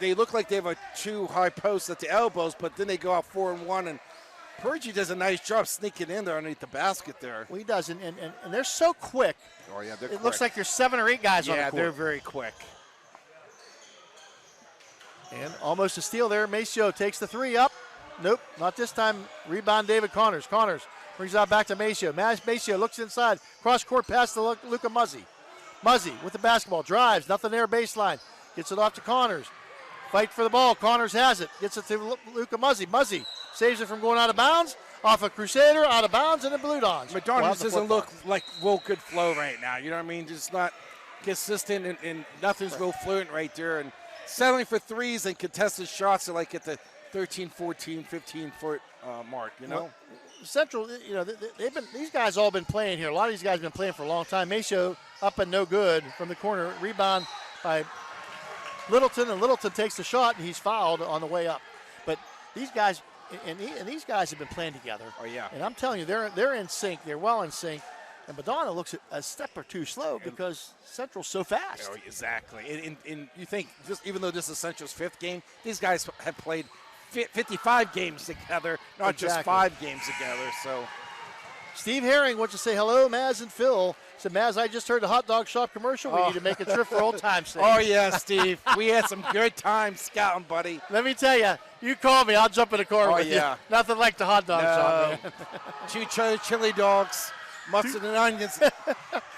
S11: They look like they have a two high posts at the elbows, but then they go out 4-1, and Purgy does a nice job sneaking in there underneath the basket there.
S3: Well, he does, and they're so quick.
S11: Oh, yeah, they're
S3: It
S11: quick.
S3: looks like there's 7 or 8 guys on the
S11: Yeah,
S3: court.
S11: they're very quick.
S3: And almost a steal there. Maceo takes the 3 up. Nope, not this time. Rebound David Connors. Connors brings it out back to Maceo. Maceo looks inside. Cross court pass to Luca Muzzy. Muzzy with the basketball. Drives. Nothing there baseline. Gets it off to Connors. Fight for the ball. Connors has it. Gets it to Luca Muzzy. Muzzy saves it from going out of bounds. Off of Crusader, out of bounds, and the Blue Dons.
S11: Madonna just doesn't look like real good flow right now. You know what I mean? Just not consistent, and nothing's real fluent right there. And settling for threes and contested shots are like at the 13, 14, 15-foot mark, you know?
S3: Well, Central, these guys all been playing here. A lot of these guys have been playing for a long time. Maceo up and no good from the corner. Rebound by Littleton, and Littleton takes the shot, and he's fouled on the way up. But these guys, and these guys have been playing together.
S11: Oh, yeah.
S3: And I'm telling you, they're in sync. They're well in sync. And Madonna looks a step or two slow because Central's so fast.
S11: Oh, exactly. And you think, even though this is Central's 5th game, these guys have played 55 games together, not just 5 games together. So,
S3: Steve Herring wants to say hello, Maz and Phil. Said, Maz, I just heard the hot dog shop commercial. We need to make a trip for old time's sake.
S11: Oh, yeah, Steve. We had some good times scouting, buddy.
S3: Let me tell you, you call me, I'll jump in the car with you.
S11: Yeah.
S3: Nothing like the hot dog shop, man.
S11: 2 chili dogs, mustard and onions.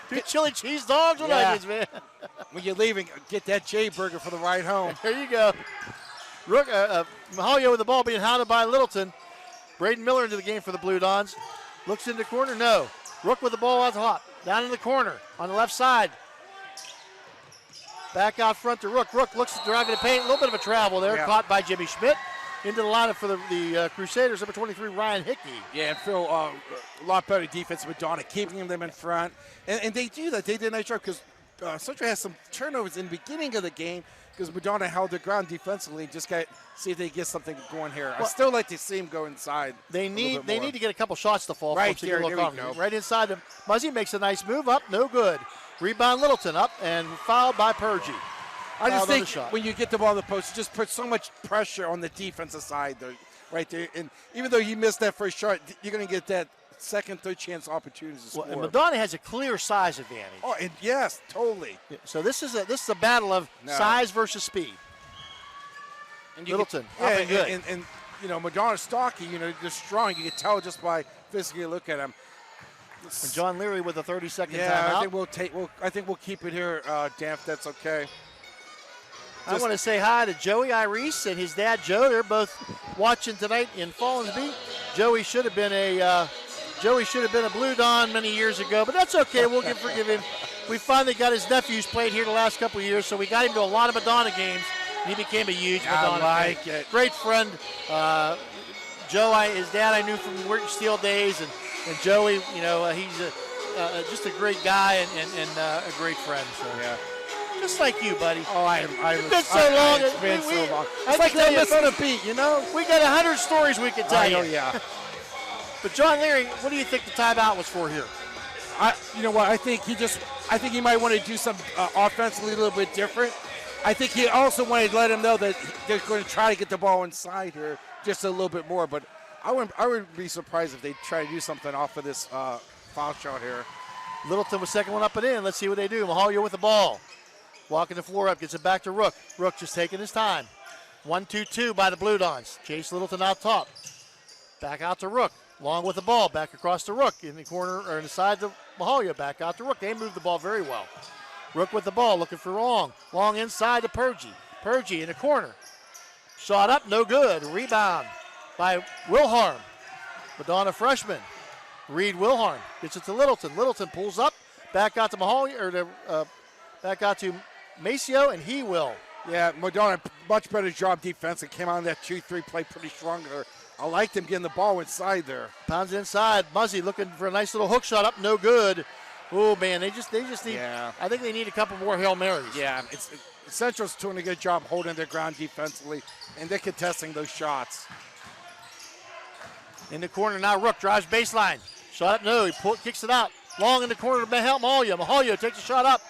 S3: 2 chili cheese dogs with onions, man.
S11: When you're leaving, get that J Burger for the ride home.
S3: There you go. Rook, Mahalia with the ball being hounded by Littleton. Braden Miller into the game for the Blue Dons. Looks in the corner, no. Rook with the ball out top. Down in the corner on the left side. Back out front to Rook. Rook looks to drive in the paint. A little bit of a travel there.
S11: Yeah.
S3: Caught by Jimmy Schmidt. Into the lineup for the Crusaders, number 23, Ryan Hickey.
S11: Yeah, and Phil, a lot better defense with Madonna, keeping them in front. And they do that. They did a nice job because Central has some turnovers in the beginning of the game because Madonna held their ground defensively. Just got see if they get something going here. I still like to see him go inside.
S3: They need to get a couple shots to fall
S11: right
S3: for
S11: there.
S3: them.
S11: There we go.
S3: Right inside them. Muzzy makes a nice move up, no good. Rebound Littleton up and fouled by Purgy.
S11: I just think when you get the ball in the post, you just put so much pressure on the defensive side there, right there. And even though you missed that first shot, you're going to get that second, third chance opportunities to score.
S3: And Madonna has a clear size advantage.
S11: Oh, and yes, totally.
S3: So this is a battle of size versus speed.
S11: And
S3: Littleton,
S11: can,
S3: up and good.
S11: And you know, Madonna's stocky. You know, they're strong. You can tell just by physically look at him.
S3: And John Leary with a 30-second
S11: timeout.
S3: timeout.
S11: I think we'll keep it here, Dan, if that's okay.
S3: I want to say hi to Joey Iris and his dad Joe. They're both watching tonight in Fallensby. Joey should have been a Blue Don many years ago, but that's okay. We'll forgive him. We finally got his nephews played here the last couple of years, so we got him to a lot of Madonna games. He became a huge Madonna
S11: fan.
S3: It. Great friend. Joe, his dad I knew from Weirton Steel days, and Joey, you know, he's just a great guy and a great friend. So.
S11: Yeah.
S3: Just like you, buddy.
S11: Oh,
S3: it's been so long.
S11: It's been so long.
S3: It's like they're missing a beat, you know? We got 100 stories we could tell you.
S11: Oh, yeah.
S3: But John Leary, what do you think the timeout was for here?
S11: You know what? I think he might want to do some offensively a little bit different. I think he also wanted to let him know that they're going to try to get the ball inside here just a little bit more. But I wouldn't be surprised if they try to do something off of this foul shot here.
S3: Littleton was second one up and in. Let's see what they do. Mahalia with the ball. Walking the floor up, gets it back to Rook. Rook just taking his time. 1-2-2 by the Blue Dons. Chase Littleton out top. Back out to Rook. Long with the ball. Back across to Rook. In the corner, or inside the Mahalia. Back out to Rook. They moved the ball very well. Rook with the ball, looking for Long. Long inside to Purgy. Purgy in the corner. Shot up, no good. Rebound by Wilharm. Madonna freshman. Reed Wilharm gets it to Littleton. Littleton pulls up. Back out to Mahalia, or to back out to Maceo, and he will.
S11: Yeah, Madonna, much better job defense. It came on that 2-3 play pretty strong there. I like them getting the ball inside there.
S3: Pounds inside. Muzzy looking for a nice little hook shot up. No good. Oh, man, they just need, I think they need a couple more Hail Marys.
S11: Yeah, Central's doing a good job holding their ground defensively, and they're contesting those shots.
S3: In the corner now, Rook drives baseline. Shot up, no, he kicks it out. Long in the corner to Mahalia. Mahalia takes a shot up.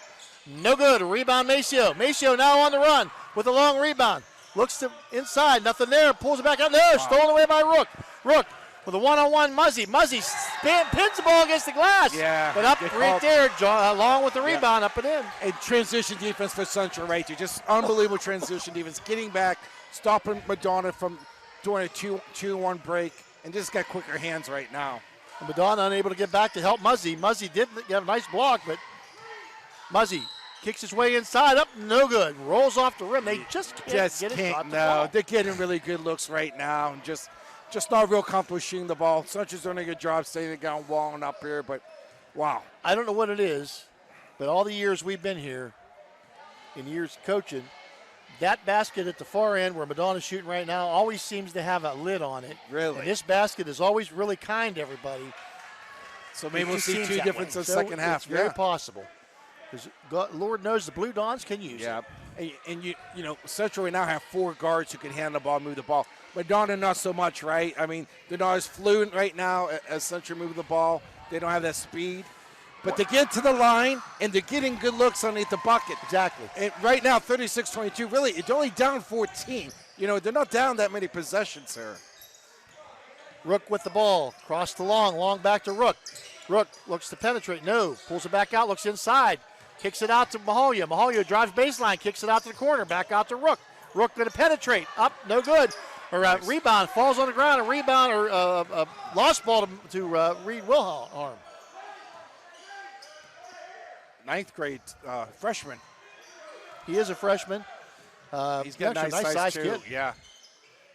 S3: No good. Rebound, Maceo. Maceo now on the run with a long rebound. Looks to inside, nothing there. Pulls it back out. No, stolen away by Rook. Rook with a one-on-one Muzzy. Muzzy pins the ball against the glass.
S11: Yeah.
S3: But up right there, along with the rebound, up and in.
S11: And transition defense for Central right there. Just unbelievable transition defense. Getting back, stopping Madonna from doing a 2-1 break, and just got quicker hands right now.
S3: And Madonna unable to get back to help Muzzy. Muzzy did get a nice block, but Muzzy kicks his way inside, up, no good. Rolls off the rim. They just can't get it.
S11: No, they're getting really good looks right now, and just not real comfortable shooting the ball. Central's doing a good job staying down, walling up here, but wow.
S3: I don't know what it is, but all the years we've been here, in years coaching, that basket at the far end where Madonna's shooting right now always seems to have a lid on it.
S11: Really?
S3: And this basket is always really kind to everybody.
S11: So maybe we'll see two difference in the second half.
S3: It's very possible. Because Lord knows the Blue Dons can use it.
S11: And you know, Central right now have 4 guards who can handle the ball, move the ball. Madonna not so much, right? I mean, they're not as fluent right now as Central move the ball. They don't have that speed. But they get to the line, and they're getting good looks underneath the bucket.
S3: Exactly.
S11: And right now, 36-22, really, it's only down 14. You know, they're not down that many possessions here.
S3: Rook with the ball. Cross the long back to Rook. Rook looks to penetrate. No. Pulls it back out, looks inside. Kicks it out to Mahalia. Mahalia drives baseline, kicks it out to the corner. Back out to Rook. Rook going to penetrate. Up, no good. Or rebound, falls on the ground. A rebound or a lost ball to Reed Wilhelm.
S11: 9th grade freshman.
S3: He is a freshman.
S11: He's got a nice size too.
S3: Kid.
S11: Yeah.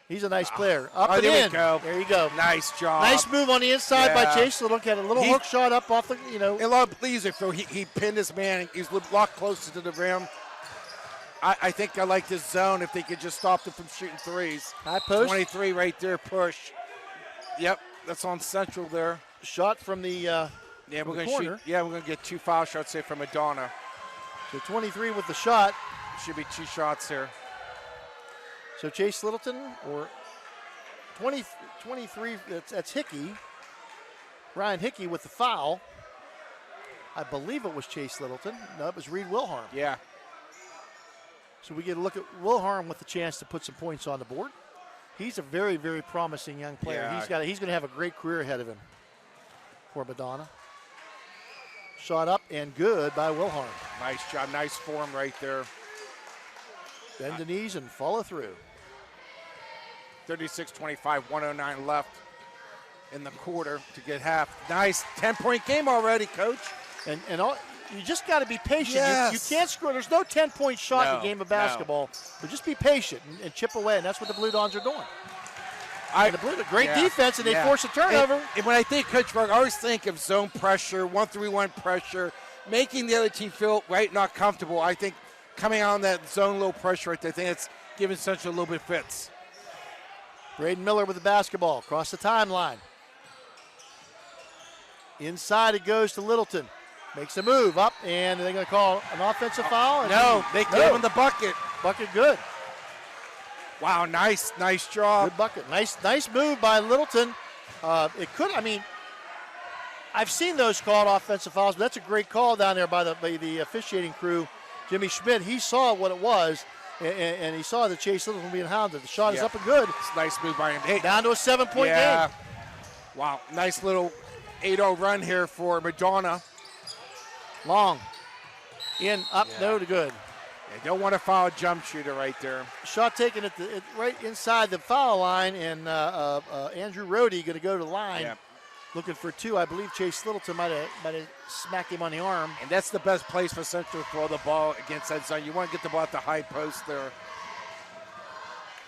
S3: He's a nice player. Up and
S11: there
S3: in.
S11: We go.
S3: There you go.
S11: Nice job.
S3: Nice move on the inside by Chase Little. Had a little hook shot up off the, you know.
S11: A lot of pleaser, Phil. He pinned his man. He's a lot closer to the rim. I think I like this zone if they could just stop them from shooting threes.
S3: High post.
S11: 23 right there, push. Yep, that's on Central there.
S3: Shot from the
S11: we're going
S3: corner.
S11: shoot. Yeah, we're going to get 2 foul shots here from Madonna.
S3: So 23 with the shot.
S11: Should be 2 shots here.
S3: So Chase Littleton or 23, that's Hickey. Ryan Hickey with the foul. I believe it was Chase Littleton. No, it was Reed Wilhelm.
S11: Yeah.
S3: So we get a look at Wilhelm with the chance to put some points on the board. He's a very, very promising young player.
S11: Yeah.
S3: He's going to have a great career ahead of him for Madonna. Shot up and good by Wilhelm.
S11: Nice job. Nice form right there.
S3: Bend the knees and follow through.
S11: 36-25, 109 left in the quarter to get half. Nice 10-point game already, Coach.
S3: And all, you just got to be patient.
S11: Yes.
S3: You can't score. There's no 10-point shot in a game of basketball. But just be patient and chip away, and that's what the Blue Dons are doing. Great defense, and they force a turnover.
S11: And when I think Coach Berg, I always think of zone pressure, 1-3-1 pressure, making the other team feel not comfortable. I think coming on that zone low pressure right there, I think it's giving Central a little bit fits.
S3: Braden Miller with the basketball across the timeline. Inside it goes to Littleton. Makes a move up, and they're going to call an offensive foul.
S11: No, they gave him the bucket.
S3: Bucket good.
S11: Wow, nice job.
S3: Good bucket. Nice move by Littleton. I've seen those called offensive fouls, but that's a great call down there by the officiating crew. Jimmy Schmidt, he saw what it was, and he saw the Chase Littleton being hounded. The shot is up and good.
S11: It's a nice move by him. Hey,
S3: down to a 7-point game.
S11: Wow, nice little 8-0 run here for Madonna.
S3: Long. In, up, no to good.
S11: They don't want to foul a jump shooter right there.
S3: Shot taken right inside the foul line, and Andrew Rohde going to go to the line.
S11: Yep.
S3: Looking for 2. I believe Chase Littleton might have smacked him on the arm.
S11: And that's the best place for Central to throw the ball against that zone. You want to get the ball at the high post there.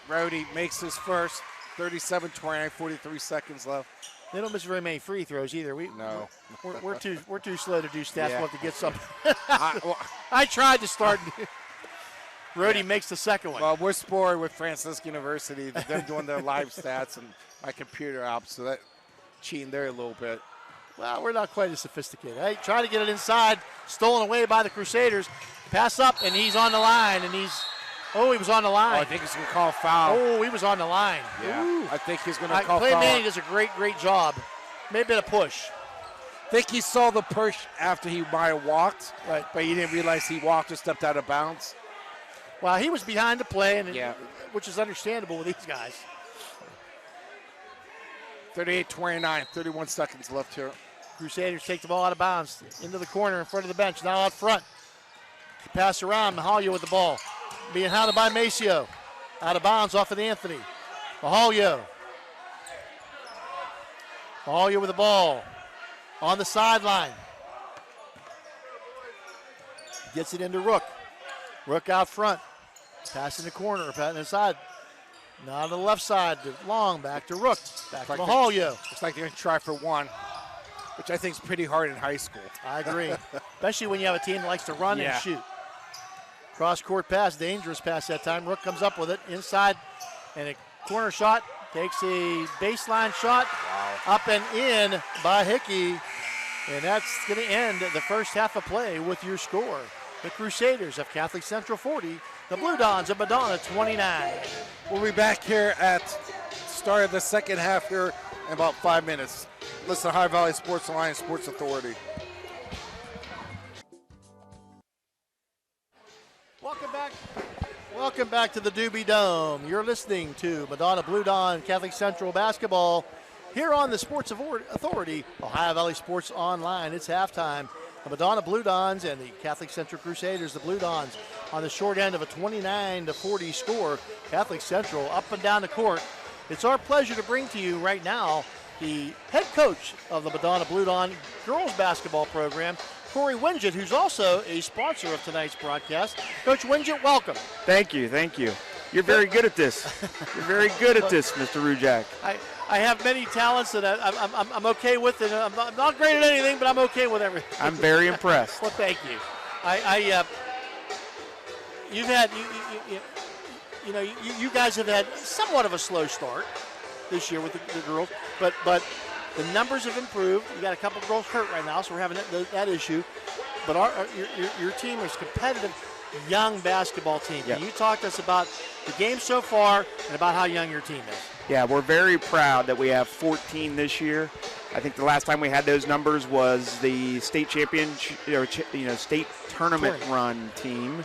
S11: Rohde makes his first. 37-29, 43 seconds left.
S3: They don't miss very many free throws either.
S11: No.
S3: We're too slow to do stats.
S11: Yeah.
S3: We'll have to get some. I tried to start. Rohde makes the second one.
S11: Well, we're spoiled with Franciscan University. Them doing their live stats, and my computer out, so that cheating there a little bit.
S3: Well, we're not quite as sophisticated. Hey, try to get it inside, stolen away by the Crusaders. Pass up, and he's on the line, and he was on the line.
S11: Oh, I think he's going to call a foul.
S3: Oh, he was on the line.
S11: Yeah,
S3: Ooh.
S11: I think he's going to call
S3: Clay
S11: foul.
S3: Manning does a great job. Maybe a push.
S11: I think he saw the push after he might have walked, right, but he didn't realize he walked or stepped out of bounds.
S3: Well, he was behind the play,
S11: yeah,
S3: which is understandable with these guys.
S11: 38-29, 31 seconds left here.
S3: Crusaders take the ball out of bounds into the corner in front of the bench, now out front. Pass around, Mahalia with the ball. Being hounded by Maceo. Out of bounds off of Anthony. Mahalia. Mahalia with the ball. On the sideline. Gets it into Rook. Rook out front. Pass in the corner, patting inside. Now to the left side, to Long, back to Rook. Back to Mahalia.
S11: Looks like they're going to try for one, which I think is pretty hard in high school.
S3: I agree, especially when you have a team that likes to run and shoot. Cross-court pass, dangerous pass that time. Rook comes up with it inside, and a corner shot. Takes a baseline shot. Wow. Up and in by Hickey. And that's going to end the first half of play with your score. The Crusaders of Catholic Central 40, the Blue Dons of Madonna 29.
S11: We'll be back here at start of the second half here in about 5 minutes. Listen to High Valley Sports Alliance Sports Authority.
S3: Welcome back to the Doobie Dome. You're listening to Madonna Blue Don Catholic Central basketball here on the Sports Authority, Ohio Valley Sports Online. It's halftime. The Madonna Blue Dons and the Catholic Central Crusaders, the Blue Dons, on the short end of a 29-40 score. Catholic Central up and down the court. It's our pleasure to bring to you right now the head coach of the Madonna Blue Don girls basketball program, Corey Wingett, who's also a sponsor of tonight's broadcast. Coach Wingett, welcome.
S16: Thank you. You're very good at this. You're very good at this, Mr. Rujak.
S3: I have many talents that I'm okay with, and I'm not great at anything, but I'm okay with everything.
S16: I'm very impressed.
S3: Well, thank you. You've had you guys have had somewhat of a slow start this year with the girls, but the numbers have improved. You got a couple girls hurt right now, so we're having that issue. But your team is competitive, young basketball team.
S16: Yep.
S3: Can you talk to us about the game so far and about how young your team is?
S16: Yeah, we're very proud that we have 14 this year. I think the last time we had those numbers was the state championship, state tournament run team.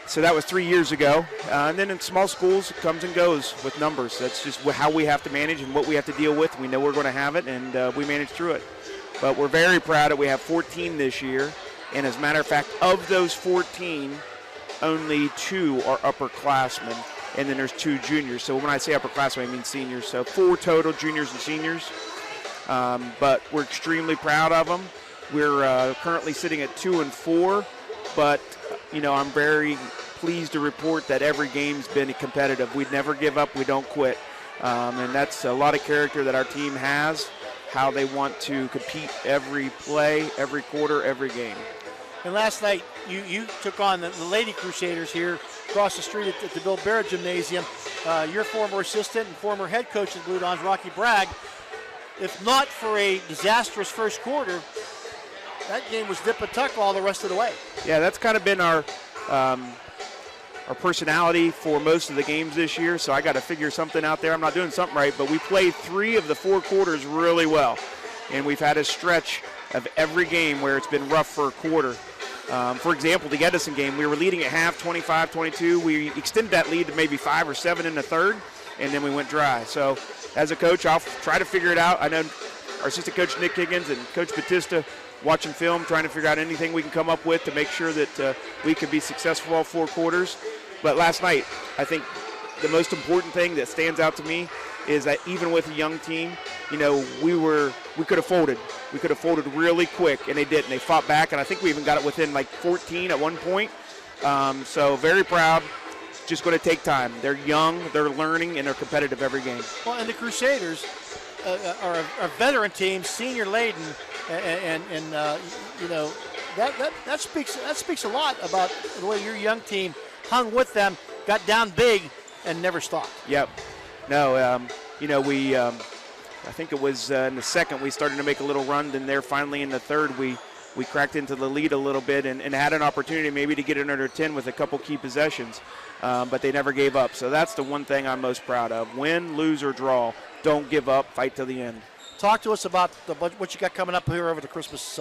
S16: So that was 3 years ago. And then in small schools, it comes and goes with numbers. That's just how we have to manage and what we have to deal with. We know we're going to have it, and we manage through it. But we're very proud that we have 14 this year. And as a matter of fact, of those 14, only 2 are upperclassmen, and then there's 2 juniors. So when I say upperclassmen, I mean seniors. So 4 total juniors and seniors. But we're extremely proud of them. We're currently sitting at 2-4, but I'm very pleased to report that every game's been competitive. We never give up, we don't quit. And that's a lot of character that our team has, how they want to compete every play, every quarter, every game.
S3: And last night, you took on the Lady Crusaders here across the street at the Bill Barrett Gymnasium. Your former assistant and former head coach of the Blue Dons, Rocky Bragg. If not for a disastrous first quarter, that game was dip and tuck all the rest of the way.
S16: Yeah, that's kind of been our personality for most of the games this year, so I got to figure something out there. I'm not doing something right, but we played 3 of the 4 quarters really well, and we've had a stretch of every game where it's been rough for a quarter. For example, the Edison game, we were leading at half 25-22. We extended that lead to maybe 5 or 7 in the third, and then we went dry. So as a coach, I'll try to figure it out. I know our assistant coach Nick Higgins and Coach Batista watching film, trying to figure out anything we can come up with to make sure that we can be successful all 4 quarters. But last night, I think the most important thing that stands out to me is that even with a young team, we could have folded. We could have folded really quick, and they didn't. They fought back, and I think we even got it within like 14 at one point. So very proud. Just going to take time. They're young, they're learning, and they're competitive every game.
S3: Well, and the Crusaders are a veteran team, senior laden, and that speaks a lot about the way your young team hung with them, got down big, and never stopped.
S16: Yep. No, we I think it was in the second we started to make a little run. Then there finally in the third we cracked into the lead a little bit and had an opportunity maybe to get it under 10 with a couple key possessions, but they never gave up. So that's the one thing I'm most proud of. Win, lose, or draw, don't give up, fight to the end.
S3: Talk to us about what you got coming up here over the Christmas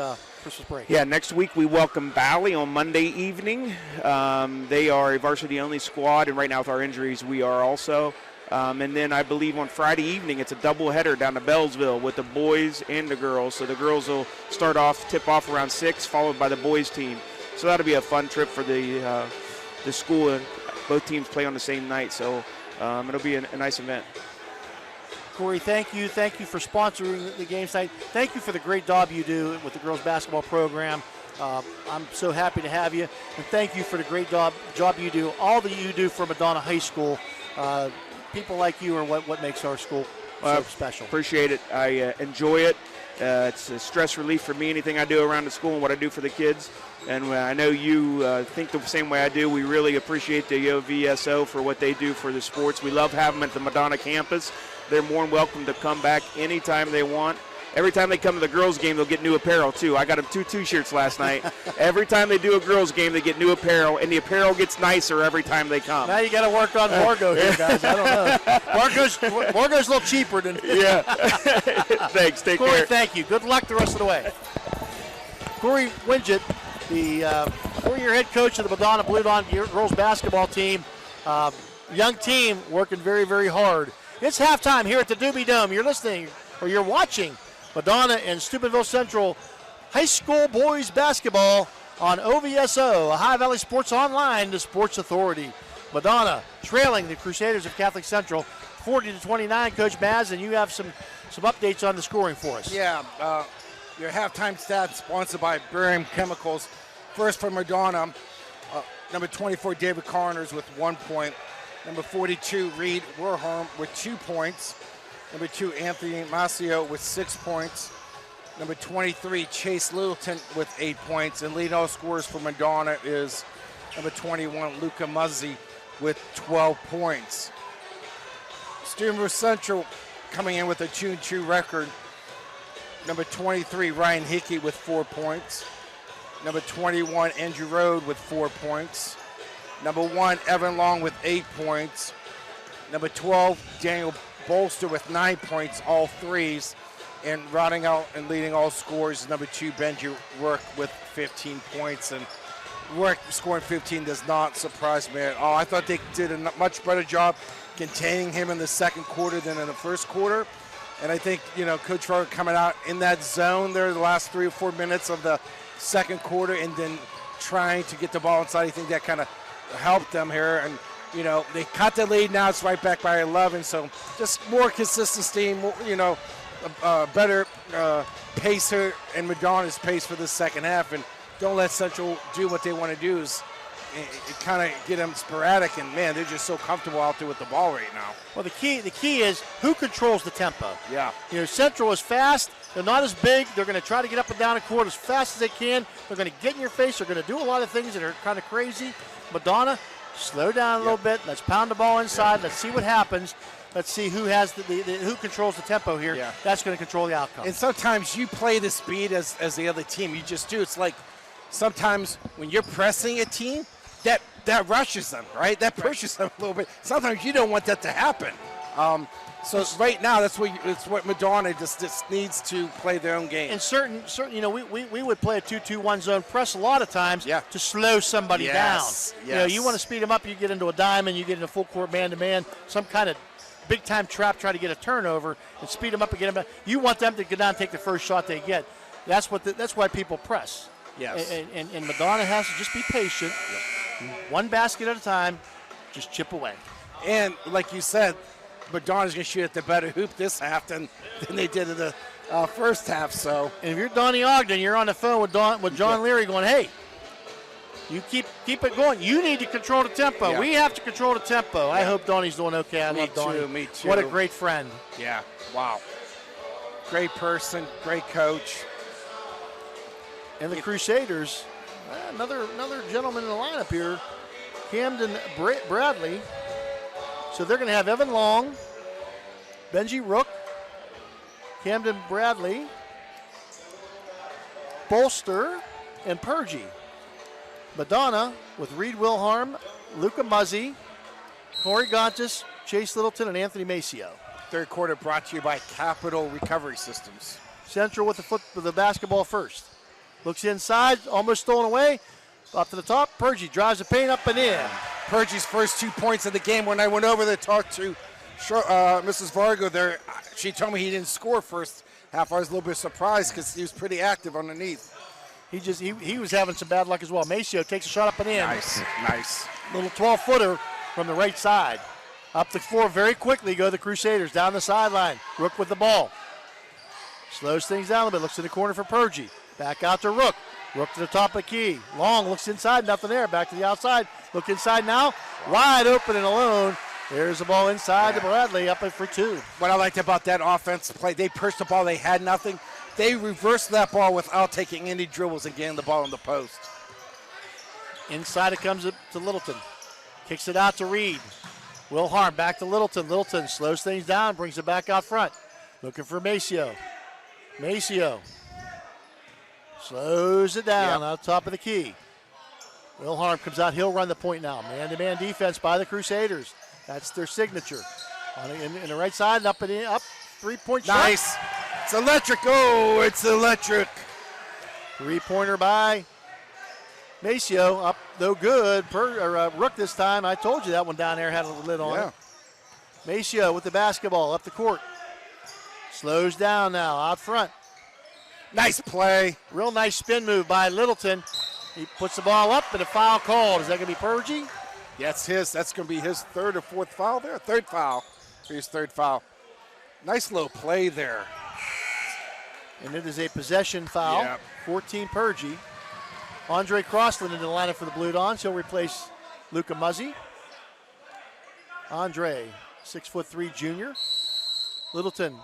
S3: break.
S16: Yeah, next week we welcome Valley on Monday evening. They are a varsity-only squad, and right now with our injuries we are also. And then I believe on Friday evening it's a doubleheader down to Bellsville with the boys and the girls. So the girls will tip off around 6, followed by the boys team. So that'll be a fun trip for the school. And both teams play on the same night, so it'll be a nice event.
S3: Corey, thank you. Thank you for sponsoring the game tonight. Thank you for the great job you do with the girls basketball program. I'm so happy to have you. And thank you for the great job you do, all that you do for Madonna High School. People like you are what makes our school so special.
S16: Appreciate it. I enjoy it. It's a stress relief for me, anything I do around the school and what I do for the kids. And I know you think the same way I do. We really appreciate the OVSO for what they do for the sports. We love having them at the Madonna campus. They're more than welcome to come back anytime they want. Every time they come to the girls' game, they'll get new apparel, too. I got them 2 T-shirts last night. Every time they do a girls' game, they get new apparel, and the apparel gets nicer every time they come.
S3: Now you got to work on Margot here, guys. I don't know. Margot's a little cheaper than.
S16: Yeah. Thanks. Take
S3: Corey,
S16: care.
S3: thank you. Good luck the rest of the way. Corey Winget, the 4-year head coach of the Madonna Blue Dawn girls basketball team. Young team working very, very hard. It's halftime here at the Doobie Dome. You're listening, or you're watching Madonna and Steubenville Central High School boys basketball on OVSO, Ohio Valley Sports Online, the Sports Authority. Madonna trailing the Crusaders of Catholic Central 40-29. Coach Maz, and you have some updates on the scoring for us.
S11: Yeah, your halftime stats sponsored by Barium Chemicals. First for Madonna, number 24 David Connors with 1 point. Number 42 Reed Werholm with 2 points. Number 2 Anthony Masio with 6 points. Number 23 Chase Littleton with 8 points. And leading all scorers for Madonna is number 21 Luca Muzzi with 12 points. Steubenville Central coming in with a 2-2 record. Number 23 Ryan Hickey with 4 points. Number 21 Andrew Road with 4 points. Number 1 Evan Long with 8 points. Number 12 Daniel Bolster with 9 points, all threes. And rounding out and leading all scores, number 2 Benji Work with 15 points. And Work scoring 15 does not surprise me at all. I thought they did a much better job containing him in the second quarter than in the first quarter. And I think, Coach Fargo coming out in that zone there the last 3 or 4 minutes of the second quarter and then trying to get the ball inside. I think that kind of helped them here. And, they cut the lead. Now it's right back by 11. So just more consistency, more, better pace here and Madonna's pace for the second half. And don't let Central do what they want to do is kind of get them sporadic. And, man, they're just so comfortable out there with the ball right now.
S3: Well, the key is who controls the tempo.
S11: Yeah.
S3: Central is fast. They're not as big. They're going to try to get up and down the court as fast as they can. They're going to get in your face. They're going to do a lot of things that are kind of crazy. Madonna, slow down a little bit. Let's pound the ball inside. Let's see what happens. Let's see who has who controls the tempo here.
S11: Yeah.
S3: That's going to control the outcome.
S11: And sometimes you play the speed as the other team. You just do. It's like sometimes when you're pressing a team, that rushes them, right? That pushes them a little bit. Sometimes you don't want that to happen. So right now, it's what Madonna just needs to play their own game.
S3: And certain, we would play a 2-2-1 zone press a lot of times to slow somebody down.
S11: Yes.
S3: You want to speed them up, you get into a diamond, you get into full court man-to-man, some kind of big-time trap, try to get a turnover and speed them up and get them down. You want them to get down and take the first shot they get. That's why people press.
S11: Yes.
S3: And Madonna has to just be patient. One basket at a time, just chip away.
S11: And like you said, Madonna's going to shoot at the better hoop this half than they did in the first half. So,
S3: and if you're Donnie Ogden, you're on the phone with John Leary going, hey, you keep it going. You need to control the tempo.
S11: Yeah.
S3: We have to control the tempo. I hope Donnie's doing okay. I love Donnie.
S11: Me too.
S3: What a great friend.
S11: Yeah. Wow. Great person, great coach.
S3: And the Crusaders, another gentleman in the lineup here, Camden Bradley. So they're going to have Evan Long, Benji Rook, Camden Bradley, Bolster, and Purgie. Madonna with Reed Wilharm, Luca Muzzy, Corey Gontis, Chase Littleton, and Anthony Maceo.
S11: Third quarter brought to you by Capital Recovery Systems.
S3: Central with the basketball first. Looks inside, almost stolen away. Up to the top, Purgie drives the paint up and in.
S11: Purgie's first 2 points of the game. When I went over there to talk to Mrs. Vargo there, she told me he didn't score first half. I was a little bit surprised because he was pretty active underneath.
S3: He was having some bad luck as well. Maceo takes a shot up and in.
S11: Nice.
S3: Little 12-footer from the right side. Up the floor very quickly go the Crusaders down the sideline. Rook with the ball. Slows things down a little bit. Looks in the corner for Purgie. Back out to Rook. Rook to the top of the key. Long looks inside. Nothing there. Back to the outside. Look inside now. Wide open and alone. There's the ball inside to Bradley. Up for 2.
S11: What I liked about that offense play, they pushed the ball. They had nothing. They reversed that ball without taking any dribbles and getting the ball in the post.
S3: Inside it comes to Littleton. Kicks it out to Reed. Wilharm back to Littleton. Littleton slows things down, brings it back out front. Looking for Maceo. Maceo slows it down out top of the key. Wilharm comes out. He'll run the point now. Man-to-man defense by the Crusaders. That's their signature. In the right side, up and in, up. 3-point shot.
S11: Nice. It's electric. Oh, it's electric.
S3: 3-pointer by Maceo. Up, no good. Rook this time. I told you that one down there had a lid on it. Maceo with the basketball up the court. Slows down now out front.
S11: Nice play.
S3: Real nice spin move by Littleton. He puts the ball up and a foul called. Is that going to be Purgie?
S11: That's going to be his third or fourth foul there. Third foul. His third foul. Nice little play there.
S3: And it is a possession foul. 14 Purgie. Andre Crossland into the lineup for the Blue Dons. He'll replace Luca Muzzy. Andre, 6'3" junior. Littleton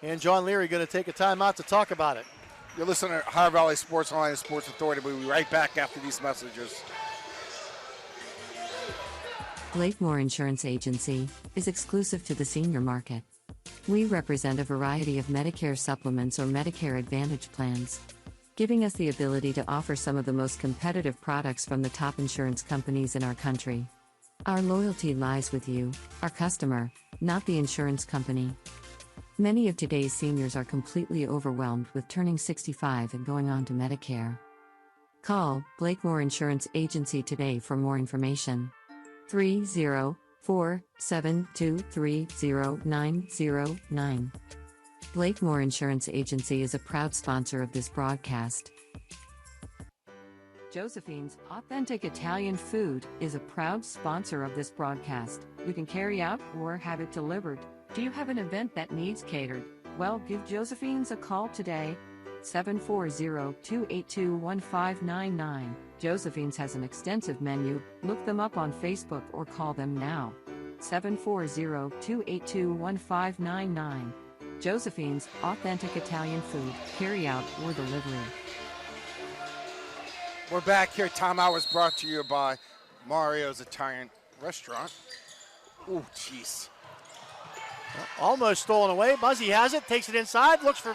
S3: and John Leary going to take a timeout to talk about it.
S11: You're listening to Ohio Valley Sports Online and Sports Authority. We'll be right back after these messages.
S17: Blakemore Insurance Agency is exclusive to the senior market. We represent a variety of Medicare supplements or Medicare Advantage plans, giving us the ability to offer some of the most competitive products from the top insurance companies in our country. Our loyalty lies with you, our customer, not the insurance company. Many of today's seniors are completely overwhelmed with turning 65 and going on to Medicare. Call Blakemore Insurance Agency today for more information. 304-723-0909. Blakemore Insurance Agency is a proud sponsor of this broadcast. Josephine's Authentic Italian Food is a proud sponsor of this broadcast. You can carry out or have it delivered. Do you have an event that needs catered? Well, give Josephine's a call today. 740-282-1599. Josephine's has an extensive menu. Look them up on Facebook or call them now. 740-282-1599. Josephine's Authentic Italian Food, carry out or delivery.
S11: We're back here. Time Out was brought to you by Mario's Italian Restaurant. Ooh, jeez.
S3: Almost stolen away. Muzzy has it, takes it inside, looks for...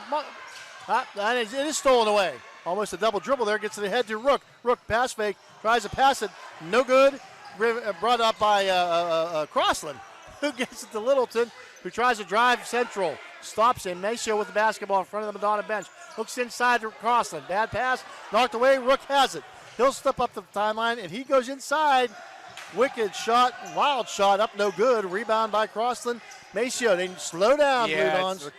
S3: it is stolen away. Almost a double dribble there, gets to the head to Rook. Rook pass fake, tries to pass it, no good. Brought up by Crossland, who gets it to Littleton, who tries to drive central. Stops him. Maceo with the basketball in front of the Madonna bench. Looks inside to Crossland. Bad pass, knocked away. Rook has it. He'll step up the timeline, and he goes inside. Wicked shot, wild shot, up no good. Rebound by Crossland. Maceo, they slow down, Blue Dons.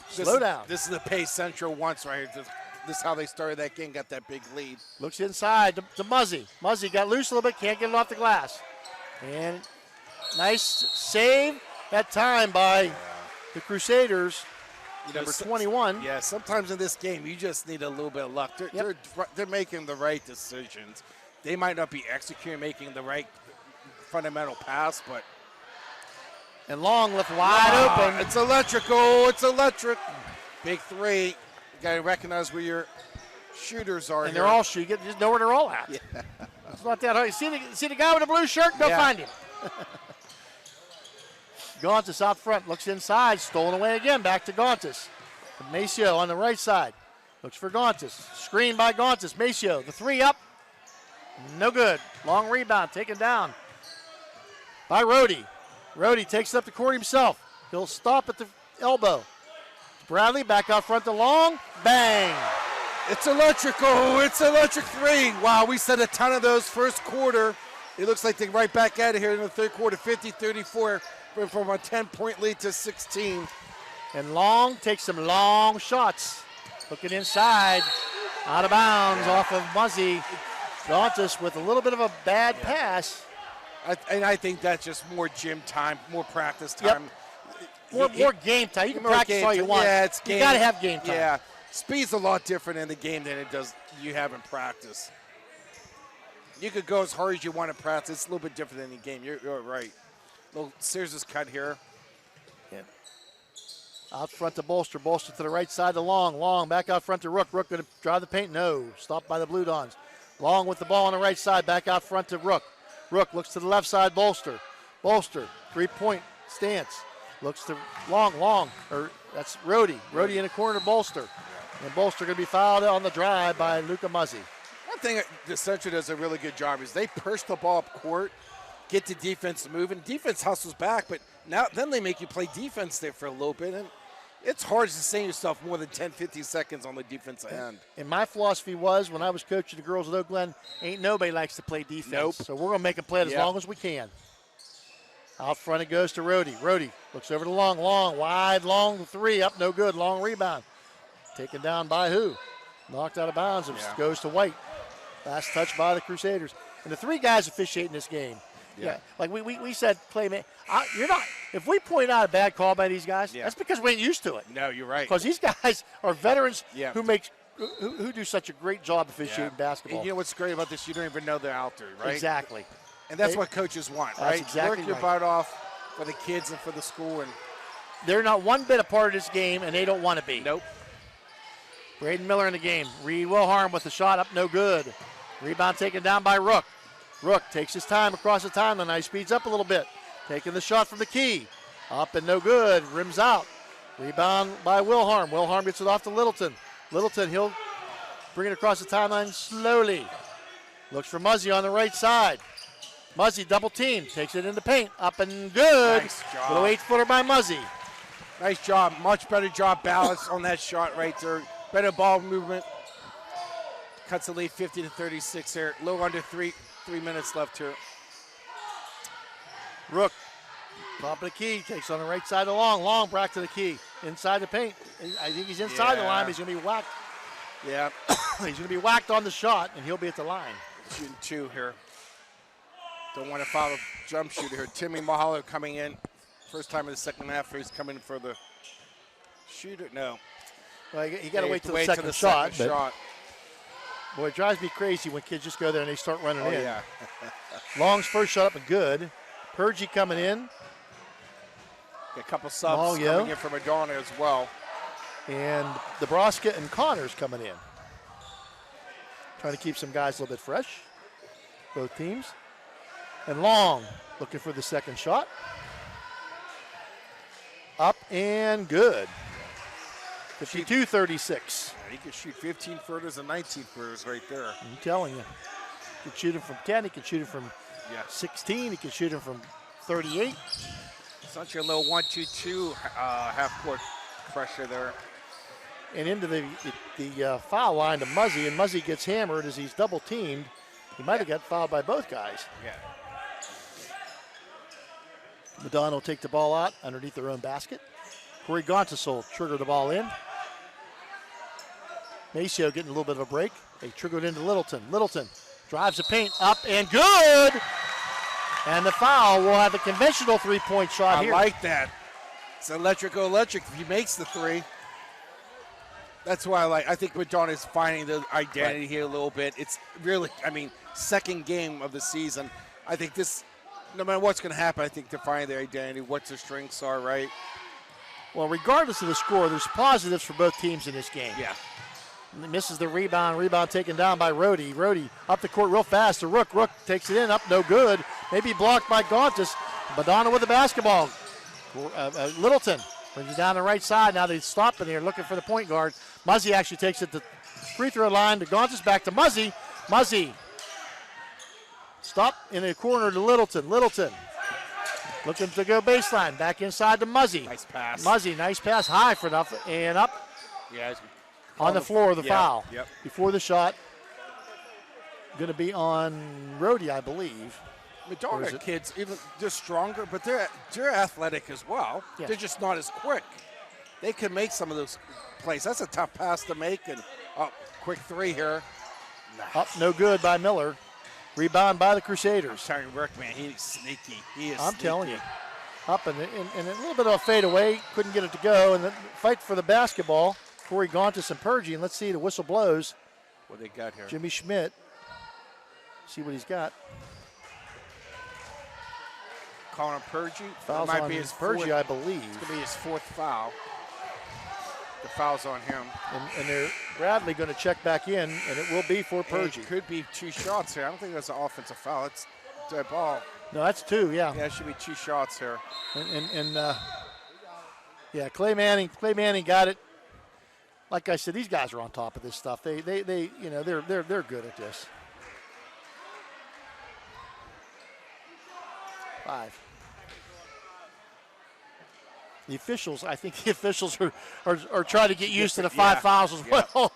S3: Slow down.
S11: This is the pace Central wants right here. This is how they started that game, got that big lead.
S3: Looks inside to Muzzy. Muzzy got loose a little bit, can't get it off the glass. And nice save that time by the Crusaders, number 21.
S11: Yeah, sometimes in this game, you just need a little bit of luck. They're making the right decisions. They might not be executing, making the right fundamental pass, but...
S3: And Long left wide open.
S11: It's electrical. It's electric. Big three. You got to recognize where your shooters are.
S3: And they're all shooting. You just know where they're all at.
S11: Yeah.
S3: It's not that hard. See the guy with the blue shirt? Go find him. Gauntis out front, looks inside, stolen away again, back to Gauntis. Maceo on the right side, looks for Gauntis. Screen by Gauntis, Maceo, the three up, no good. Long rebound, taken down by Rhodey. Rhodey takes it up the court himself. He'll stop at the elbow. Bradley back out front to Long, bang.
S11: It's electrical. It's electric three. Wow, we said a ton of those first quarter. It looks like they're right back at it here in the third quarter, 50-34, from a 10-point lead to 16.
S3: And Long takes some long shots. Looking inside, out of bounds off of Muzzy. Gauntis with a little bit of a bad pass.
S11: I think that's just more gym time, more practice time.
S3: Yep. More game time. You can practice all you want.
S11: Yeah, it's game.
S3: You got to have game time.
S11: Yeah, speed's a lot different in the game than it does you have in practice. You could go as hard as you want to practice. It's a little bit different in the game. You're right. Little scissors cut here.
S3: Yeah. Out front to Bolster. Bolster to the right side to Long. Long back out front to Rook. Rook going to drive the paint. No. Stopped by the Blue Dons. Long with the ball on the right side. Back out front to Rook. Rook looks to the left side. Bolster. Bolster. 3-point stance. Looks to Long. Or that's Rhodey. Rhodey in the corner. Bolster. And Bolster going to be fouled on the drive by Luca Muzzy.
S11: One thing the Central does a really good job is they push the ball up court, get the defense moving. Defense hustles back, but then they make you play defense there for a little bit. And it's hard to sustain yourself more than 10, 15 seconds on the defensive end.
S3: And my philosophy was when I was coaching the girls at Oak Glen, ain't nobody likes to play defense.
S11: Nope.
S3: So we're going to make them play it as long as we can. Out front it goes to Rhodey. Rhodey looks over to Long. Long, wide, Long, three, up, no good. Long rebound. Taken down by who? Knocked out of bounds. It goes to White. Last touch by the Crusaders. And the three guys officiating this game. Yeah. Like we said, Clayman, you're not. If we point out a bad call by these guys, that's because we ain't used to it.
S11: No, you're right.
S3: Because these guys are veterans who do such a great job officiating basketball.
S11: And you know what's great about this? You don't even know they're out there, right?
S3: Exactly.
S11: And that's what coaches want, right?
S3: Exactly.
S11: Work your butt off for the kids and for the school. And
S3: they're not one bit a part of this game, and they don't want to be.
S11: Nope.
S3: Braden Miller in the game. Reed Wilharm with the shot up, no good. Rebound taken down by Rook. Rook takes his time across the timeline. He speeds up a little bit. Taking the shot from the key. Up and no good. Rims out. Rebound by Wilharm. Wilharm gets it off to Littleton. Littleton, he'll bring it across the timeline slowly. Looks for Muzzy on the right side. Muzzy double team. Takes it in the paint. Up and good.
S11: Nice job.
S3: Little 8-footer by Muzzy.
S11: Nice job. Much better job balance on that shot right there. Better ball movement. Cuts the lead 50-36 here. Low under 3 minutes left here.
S3: Rook, top of the key, takes on the right side of Long. Long back to the key, inside the paint. I think he's inside the line, but he's going to be whacked.
S11: Yeah.
S3: He's going to be whacked on the shot, and he'll be at the line.
S11: Shooting two here. Don't want to foul a jump shooter here. Timmy Mahalo coming in. First time in the second half, he's coming for the shooter. No.
S3: Well, you got to wait till the second shot. Boy, it drives me crazy when kids just go there and they start running in.
S11: Yeah.
S3: Long's first shot up and good. Purgy coming in.
S11: Got a couple subs coming in from Madonna as well.
S3: And Nebraska and Connors coming in. Trying to keep some guys a little bit fresh. Both teams. And Long looking for the second shot. Up and good. 52-36.
S11: He can shoot 15 footers and 19 footers right there.
S3: I'm telling you. He can shoot him from 10. He can shoot him from 16. He can shoot him from 38.
S11: Such a little 1-2-2 half-court pressure there.
S3: And into the foul line to Muzzy, and Muzzy gets hammered as he's double-teamed. He might have got fouled by both guys.
S11: Yeah.
S3: Madonna will take the ball out underneath their own basket. Corey Gauntis will trigger the ball in. Maceo getting a little bit of a break. They triggered into Littleton. Littleton drives the paint up and good. And the foul will have a conventional three-point shot here.
S11: I like that. It's electric if he makes the three. That's why I think Madonna is finding the identity here a little bit. It's really, second game of the season. I think this, no matter what's going to happen, I think they're finding their identity, what their strengths are, right?
S3: Well, regardless of the score, there's positives for both teams in this game.
S11: Yeah.
S3: Misses the rebound. Rebound taken down by Rhodey. Rhodey up the court real fast to Rook. Rook takes it in, up, no good. Maybe blocked by Gauntis. Madonna with the basketball. Littleton brings it down the right side. Now they stop and they're looking for the point guard. Muzzy actually takes it to free throw line. To Gonzalez, back to Muzzy. Muzzy. Stop in the corner to Littleton. Littleton looking to go baseline. Back inside to Muzzy.
S11: Nice pass.
S3: Muzzy, nice pass. High for enough. And up
S11: Yeah.
S3: on the floor, the foul.
S11: Yep.
S3: Before the shot. Going to be on Rhodey, I believe.
S11: Madonna kids, even they're stronger, but they're athletic as well.
S3: Yeah.
S11: They're just not as quick. They can make some of those plays. That's a tough pass to make. And quick three here.
S3: Up, no good by Miller. Rebound by the Crusaders.
S11: Terry Rick, man, he's sneaky. He is.
S3: I'm telling you. Up and a little bit of a fade away. Couldn't get it to go. And then fight for the basketball. Corey Gontis and Purgy. And let's see, the whistle blows.
S11: What they got here?
S3: Jimmy Schmidt. See what he's got.
S11: Calling Purgy.
S3: Fouls
S11: might
S3: on
S11: be his
S3: Purgy,
S11: fourth,
S3: I believe.
S11: It's going to be his fourth foul. The foul's on him.
S3: And they're Bradley going to check back in, and it will be for Purgy.
S11: It could be 2 shots here. I don't think that's an offensive foul. It's dead ball.
S3: No, that's 2, yeah.
S11: Yeah, it should be 2 shots here.
S3: Yeah, Clay Manning got it. Like I said, these guys are on top of this stuff. They're good at this. 5. I think the officials are trying to get used to the 5 fouls as well.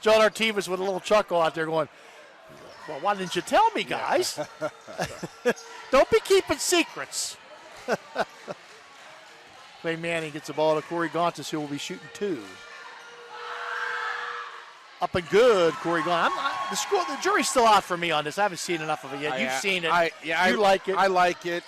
S3: John Artemis with a little chuckle out there going, well, why didn't you tell me, guys? Don't be keeping secrets. Clay Manning gets the ball to Corey Gontis, who will be shooting 2. Up and good, Corey Gontis. The jury's still out for me on this. I haven't seen enough of it yet. You've seen it. You like it.
S11: I like it.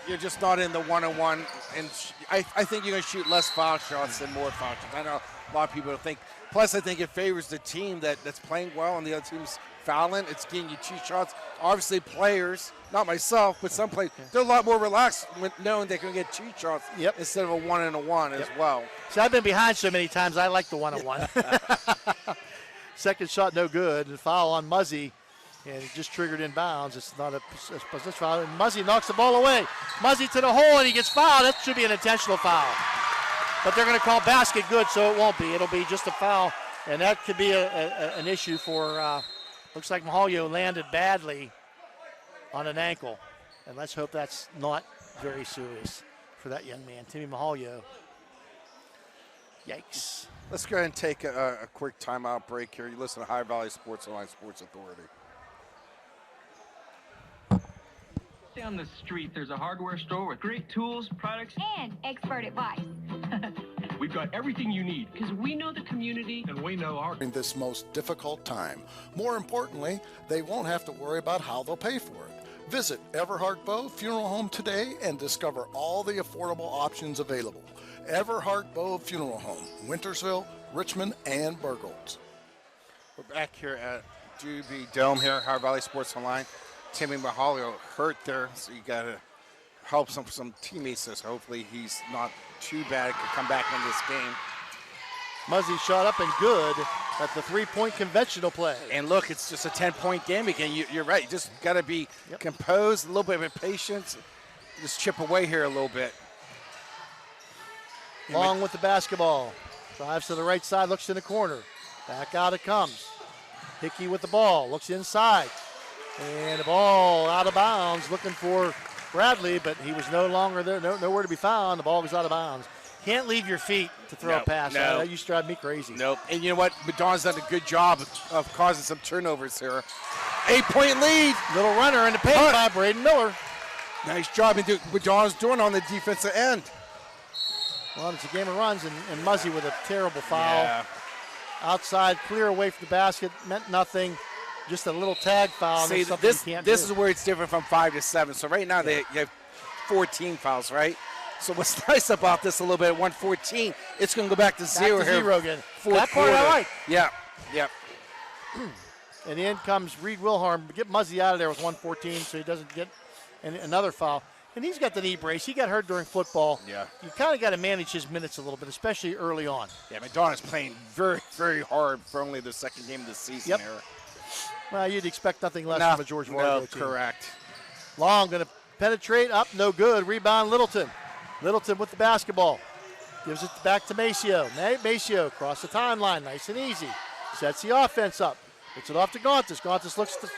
S11: You're just not in the one-on-one. And I think you're going to shoot less foul shots than more foul shots. I know a lot of people think. Plus, I think it favors the team that's playing well and the other team's fouling. It's getting you 2 shots. Obviously, players, not myself, but some players, they're a lot more relaxed when knowing they can get 2 shots instead of a 1-and-1 as well.
S3: See, I've been behind so many times, I like the 1-on-1. Second shot, no good. And foul on Muzzy. And it just triggered in bounds. It's not a possession foul. And Muzzy knocks the ball away. Muzzy to the hole, and he gets fouled. That should be an intentional foul. But they're going to call basket good, so it won't be. It'll be just a foul. And that could be an issue for, looks like Mahalio landed badly on an ankle. And let's hope that's not very serious for that young man, Timmy Mahalio. Yikes.
S11: Let's go ahead and take a quick timeout break here. You listen to High Valley Sports Online Sports Authority.
S18: Down the street, there's a hardware store with great tools, products,
S19: and expert advice.
S18: We've got everything you need because we know the community and we know our.
S9: In this most difficult time. More importantly, they won't have to worry about how they'll pay for it. Visit Everhart Bow Funeral Home today and discover all the affordable options available. Everhart Bow Funeral Home, Wintersville, Richmond, and Burgolds.
S11: We're back here at Doobie Dome here, High Valley Sports Online. Timmy Mahalio hurt there, so you got to help some teammates. So hopefully he's not too bad. Could come back in this game.
S3: Muzzy shot up and good at the 3-point conventional play.
S11: And look, it's just a 10-point game again. You're right. You just got to be composed, a little bit of patience. Just chip away here a little bit.
S3: Long with the basketball. Drives to the right side, looks in the corner. Back out it comes. Hickey with the ball, looks inside. And the ball out of bounds, looking for Bradley, but he was no longer there, nowhere to be found. The ball was out of bounds. Can't leave your feet to throw a pass. That used to drive me crazy.
S11: Nope. And you know what? Madonna's done a good job of causing some turnovers here. 8-point lead.
S3: Little runner in the paint by Braden Miller.
S11: Nice job Madonna's doing on the defensive end.
S3: Well, it's a game of runs, and Muzzy with a terrible foul. Yeah. Outside, clear away from the basket, meant nothing. Just a little tag foul.
S11: See, this is where it's different from 5 to 7. So right now you have 14 fouls, right? So what's nice about this a little bit at 114, it's going to go back to zero here.
S3: Zero again.
S11: That part I like. Yeah.
S3: And in comes Reed Wilharm. Get Muzzy out of there with 114 so he doesn't get another foul. And he's got the knee brace. He got hurt during football.
S11: Yeah.
S3: You kind of got to manage his minutes a little bit, especially early on.
S11: Yeah, Madonna's playing very, very hard for only the second game of the season here.
S3: Well, you'd expect nothing less from a George Vargo team.
S11: Correct.
S3: Long going to penetrate, up, no good. Rebound, Littleton. Littleton with the basketball. Gives it back to Maceo. Maceo across the timeline, nice and easy. Sets the offense up. Gets it off to Gauntis. Gauntis looks at the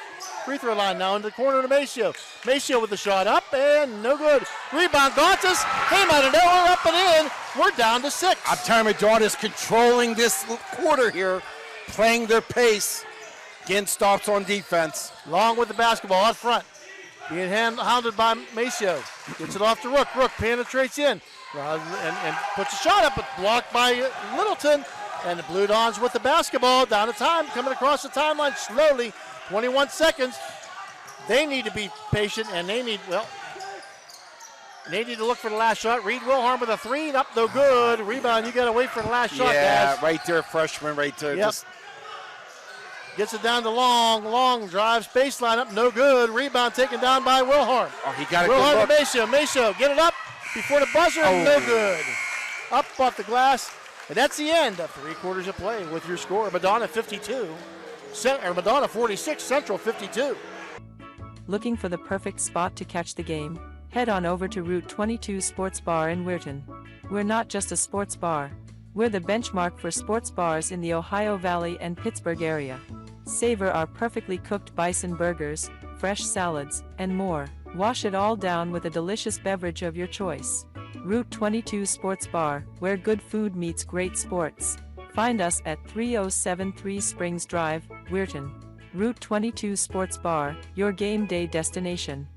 S3: free throw line now into the corner to Maceo. Maceo with the shot up and no good. Rebound, Gauntis came out of nowhere, up and in. We're down to 6.
S11: I'm telling you, Madonna's controlling this quarter here, playing their pace, getting stops on defense.
S3: Long with the basketball out front. Being hounded by Maceo. Gets it off to Rook. Rook penetrates in and puts a shot up, but blocked by Littleton. And the Blue Dons with the basketball down to time, coming across the timeline slowly. 21 seconds. They need to be patient, and they need to look for the last shot. Reed Wilharm with a 3, up no good. Rebound, you got to wait for the last shot,
S11: Yeah,
S3: guys.
S11: right there, freshman right there.
S3: Yep.
S11: Just
S3: Gets it down to Long. Long drives baseline up, no good. Rebound taken down by Wilharm.
S11: Oh, he got a
S3: Wilharm
S11: good
S3: to
S11: look.
S3: Maceo. Maceo, get it up before the buzzer, no good. Up off the glass. And that's the end of 3 quarters of play with your score. Madonna 52, Madonna 46, Central 52.
S19: Looking for the perfect spot to catch the game? Head on over to Route 22 Sports Bar in Weirton. We're not just a sports bar. We're the benchmark for sports bars in the Ohio Valley and Pittsburgh area. Savor our perfectly cooked bison burgers, fresh salads, and more. Wash it all down with a delicious beverage of your choice. Route 22 Sports Bar, where good food meets great sports. Find us at 3073 Springs Drive, Weirton. Route 22 Sports Bar, your game day destination.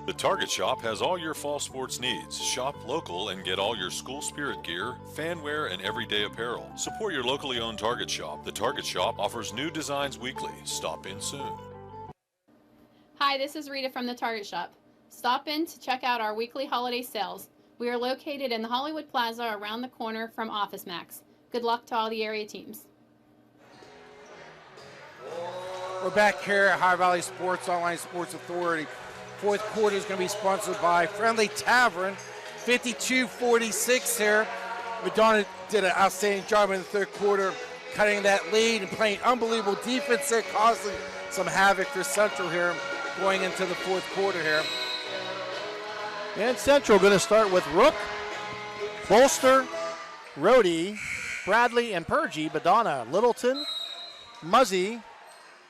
S20: The Target Shop has all your fall sports needs. Shop local and get all your school spirit gear, fan wear, and everyday apparel. Support your locally owned Target Shop. The Target Shop offers new designs weekly. Stop in soon.
S21: Hi, this is Rita from the Target Shop. Stop in to check out our weekly holiday sales. We are located in the Hollywood Plaza around the corner from Office Max. Good luck to all the area teams.
S11: We're back here at Ohio Valley Sports Online Sports Authority. Fourth quarter is going to be sponsored by Friendly Tavern. 52-46 here. Madonna did an outstanding job in the third quarter, cutting that lead and playing unbelievable defense there, causing some havoc for Central here going into the fourth quarter here.
S3: And Central going to start with Rook, Bolster, Rohde, Bradley, and Purgie. Madonna, Littleton, Muzzy,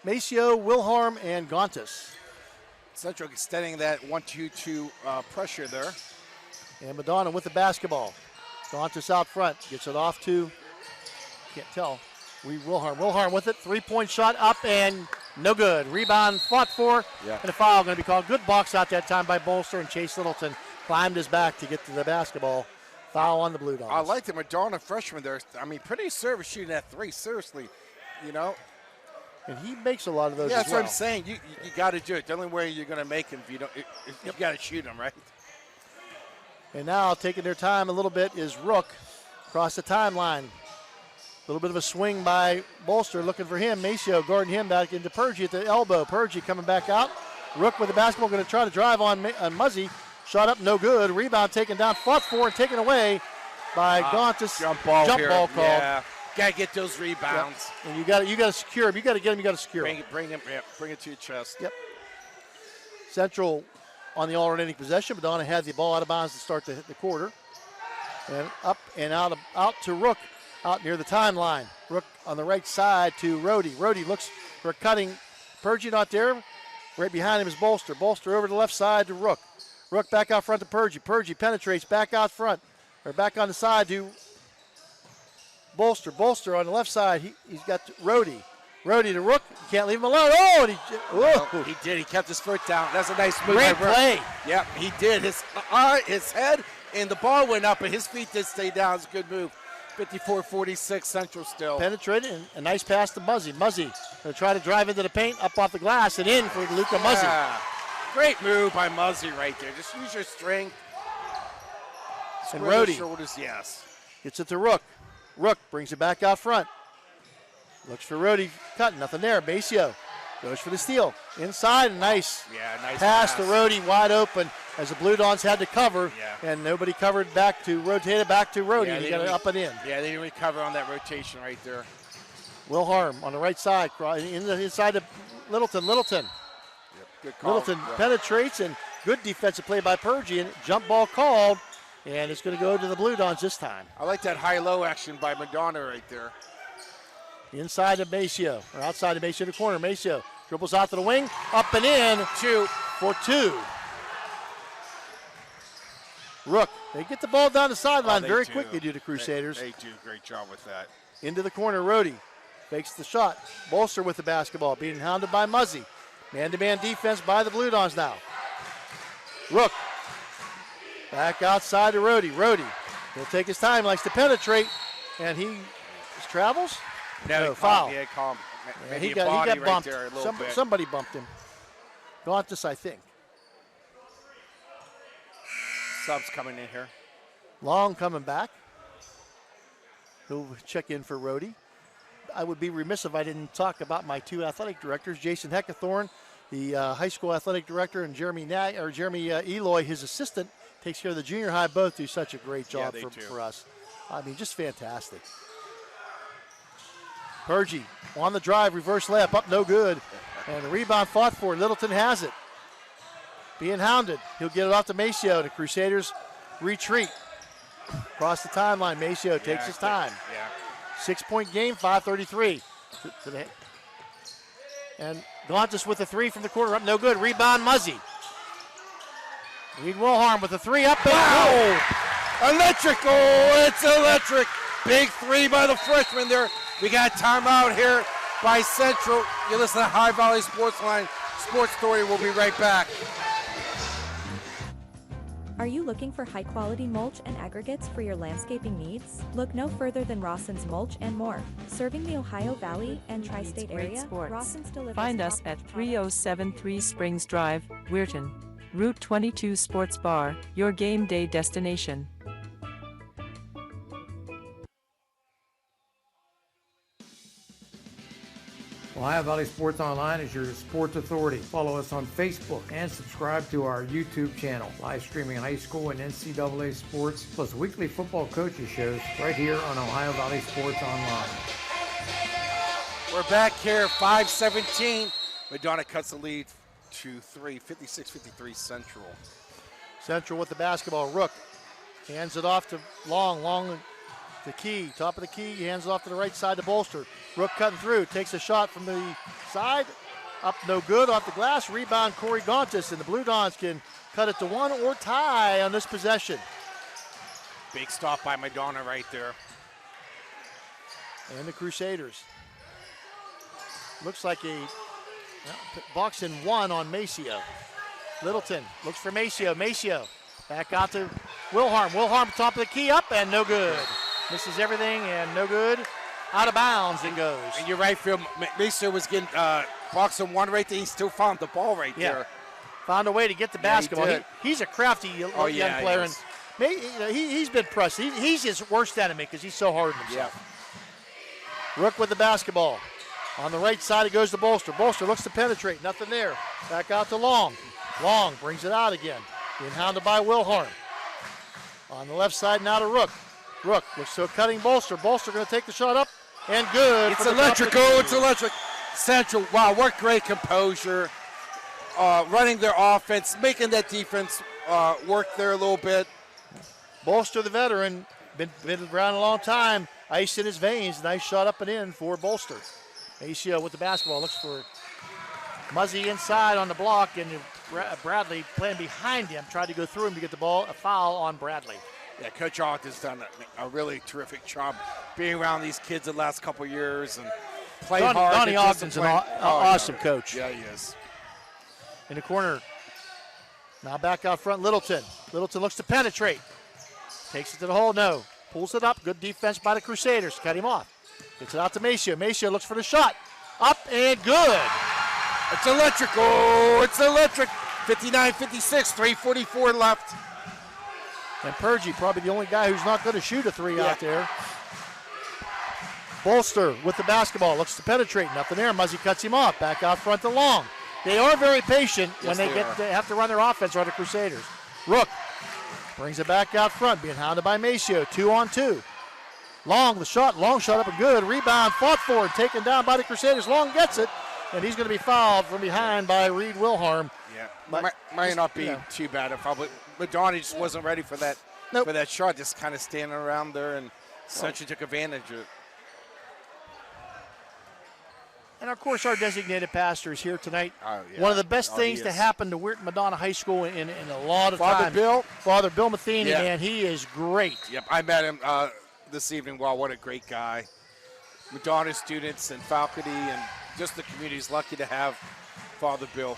S3: Maceo, Wilharm, and Gauntis.
S11: Central extending that 1-2-2 pressure there.
S3: And Madonna with the basketball. Gauntis out front, gets it off to, can't tell, Wilharm. Wilharm with it, 3-point shot up and no good. Rebound fought for, and a foul going to be called. Good box out that time by Bolster, and Chase Littleton climbed his back to get to the basketball. Foul on the Blue Dogs.
S11: I like the Madonna freshman there. I mean, pretty service shooting that 3, seriously, you know.
S3: And he makes a lot of those.
S11: Yeah,
S3: as
S11: that's
S3: well.
S11: what I'm saying. You got to do it. The only way you're going to make him, if you don't, you got to shoot him, right?
S3: And now taking their time a little bit is Rook across the timeline. A little bit of a swing by Bolster, looking for him. Maceo guarding him back into Purgie at the elbow. Purgie coming back out. Rook with the basketball, going to try to drive on Muzzy. Shot up, no good. Rebound taken down, fought for, and taken away by Gauntis.
S11: Jump ball
S3: called.
S11: Yeah. Got to get those rebounds.
S3: Yep. And you got to secure him. You got to get him. You got to secure him.
S11: Bring it to your chest.
S3: Yep. Central on the alternating possession. Madonna had the ball out of bounds to start the quarter. And up and out to Rook, out near the timeline. Rook on the right side to Rohde. Rohde looks for a cutting. Purgie not there. Right behind him is Bolster. Bolster over the left side to Rook. Rook back out front to Purgie. Purgie penetrates back out front, or back on the side to Bolster. Bolster on the left side. He's got Rohde. Rohde to Rook. You can't leave him alone.
S11: He did. He kept his foot down. That's a nice move.
S3: Great play.
S11: Yep, he did. His head and the ball went up, but his feet did stay down. It's a good move. 54-46 Central still.
S3: Penetrated, and a nice pass to Muzzy. Muzzy going to try to drive into the paint, up off the glass, and in for Luka Muzzy.
S11: Great move by Muzzy right there. Just use your strength.
S3: And
S11: Square the
S3: Rohde
S11: shoulders, yes.
S3: gets it to Rook. Rook brings it back out front. Looks for Rohde, cut, nothing there. Maceo goes for the steal. Inside, nice, pass to Rohde, wide open, as the Blue Dons had to cover, and nobody covered back to, rotated back to Rohde, and he got it up and in.
S11: Yeah, they didn't recover on that rotation right there.
S3: Wilharm on the right side, inside the Littleton.
S11: Yep, good call.
S3: Littleton
S11: Yeah.
S3: penetrates, and good defensive play by Purgy, and jump ball called, and it's going to go to the Blue Dons this time.
S11: I like that high-low action by Madonna right there.
S3: Inside of Maceo, or outside of Maceo to corner. Maceo dribbles out to the wing, up and in, for two. Rook, they get the ball down the sideline very quickly due to Crusaders.
S11: They do a great job with that.
S3: Into the corner, Rhodey fakes the shot. Bolster with the basketball, being hounded by Muzzy. Man-to-man defense by the Blue Dons now. Rook, back outside to Rhodey. Rhodey, he'll take his time, likes to penetrate, and he travels. No, foul.
S11: Yeah, calm.
S3: Yeah,
S11: Maybe
S3: he
S11: a
S3: got
S11: body right
S3: bumped.
S11: there a little bit.
S3: Somebody bumped him. Gauntis, I think.
S11: Subs coming in here.
S3: Long coming back. He'll check in for Rhodey. I would be remiss if I didn't talk about my two athletic directors, Jason Heckathorn, the high school athletic director, and Jeremy Eloy, his assistant, takes care of the junior high. Both do such a great job for us. I mean, just fantastic. Purgy on the drive, reverse layup, up no good. And the rebound fought for. Littleton has it. Being hounded. He'll get it off to Maceo. The Crusaders retreat. Across the timeline, Maceo takes his time.
S11: Yeah.
S3: 6-point game, 5:33. And Gauntis with a three from the corner, up no good. Rebound, Muzzy. Reed Wilharm with a three, up and
S11: Wow! Electric! Oh, it's electric! Big three by the freshman there. We got timeout here by Central. You listen to High Valley Sports Line. Sports Story. We'll be right back.
S2: Are you looking for high-quality mulch and aggregates for your landscaping needs? Look no further than Rawson's Mulch and More. Serving the Ohio Valley and tri-state
S19: Great
S2: area,
S19: sports.
S2: Rawson's delivers
S19: Find us at 3073 Springs Drive, Weirton. Route 22 Sports Bar, your game day destination.
S14: Ohio Valley Sports Online is your sports authority. Follow us on Facebook and subscribe to our YouTube channel. Live streaming high school and NCAA sports, plus weekly football coaches shows right here on Ohio Valley Sports Online.
S11: We're back here, 5:17. Madonna cuts the lead to 56-53 Central.
S3: Central with the basketball. Rook hands it off to Long the key, top of the key, he hands it off to the right side to Bolster. Rook cutting through, takes a shot from the side, up no good, off the glass, rebound Corey Gauntis, and the Blue Dons can cut it to one or tie on this possession.
S11: Big stop by Madonna right there.
S3: And the Crusaders. Looks like a box in one on Maceo. Littleton looks for Maceo. Maceo back out to Wilharm. Wilharm top of the key, up and no good. Misses everything and no good. Out of bounds it goes.
S11: And you're right, Phil. Maceo was getting box in one right there. He still found the ball right there.
S3: Found a way to get the basketball.
S11: he did.
S3: He's a crafty young player. And he's been pressed. He's his worst enemy because he's so hard on himself. Rook with the basketball. On the right side, it goes to Bolster. Bolster looks to penetrate. Nothing there. Back out to Long. Long brings it out again. Being hounded by Wilharm. On the left side, now to Rook. Rook looks to a cutting Bolster. Bolster going to take the shot up and good.
S11: It's electric. Oh, it's electric. Central, wow, what great composure. Running their offense, making that defense work there a little bit.
S3: Bolster, the veteran, been around a long time. Ice in his veins. Nice shot up and in for Bolster. Maceo with the basketball. Looks for Muzzy inside on the block, and Bradley playing behind him. Tried to go through him to get the ball. A foul on Bradley.
S11: Yeah, Coach Alt has done a really terrific job being around these kids the last couple of years and playing hard.
S3: Donnie Ogden's an awesome coach.
S11: Yeah, he is.
S3: In the corner. Now back out front, Littleton. Littleton looks to penetrate. Takes it to the hole, no. Pulls it up. Good defense by the Crusaders. Cut him off. Gets it out to Maceo. Maceo looks for the shot. Up and good.
S11: It's electric. Oh, it's electric. 59-56, 3:44 left.
S3: And Purgy, probably the only guy who's not going to shoot a three out there. Bolster with the basketball. Looks to penetrate. Nothing there. Muzzy cuts him off. Back out front to Long. They are very patient when they have to run their offense on the Crusaders. Rook brings it back out front, being hounded by Maceo. 2-on-2. Long, the shot. Long shot up and good. Rebound fought for and taken down by the Crusaders. Long gets it. And he's going to be fouled from behind by Reed Wilharm.
S11: Yeah,
S3: But
S11: might not be
S3: you know.
S11: too bad. But Madonna just wasn't ready for that for that shot, just kind of standing around there, and Century took advantage of it.
S3: And, of course, our designated pastor is here tonight.
S11: Oh, yeah.
S3: One of the best
S11: Oh,
S3: things
S11: he
S3: to
S11: is.
S3: happen to Weirton Madonna High School in a lot of
S11: Father
S3: time.
S11: Bill?
S3: Father Bill Matheny,
S11: Yeah.
S3: man, he is great.
S11: Yep, I met him this evening. Wow, what a great guy. Madonna students and faculty and just the community is lucky to have Father Bill.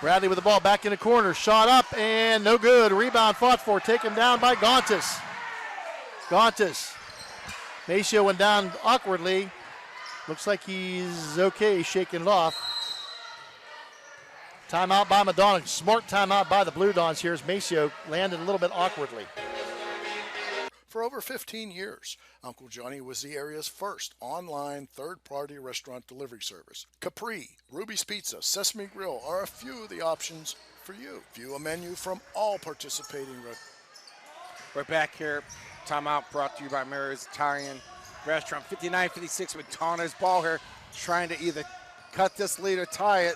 S3: Bradley with the ball back in the corner. Shot up and no good. Rebound fought for. Taken down by Gauntis. Gauntis. Maceo went down awkwardly. Looks like he's okay, shaking it off. Timeout by Madonna. Smart timeout by the Blue Dons here as Maceo landed a little bit awkwardly.
S9: For over 15 years, Uncle Johnny was the area's first online third-party restaurant delivery service. Capri, Ruby's Pizza, Sesame Grill are a few of the options for you. View a menu from all participating restaurants.
S11: We're back here. Timeout brought to you by Mary's Italian Restaurant. 59-56 with Donna's ball here, trying to either cut this lead or tie it.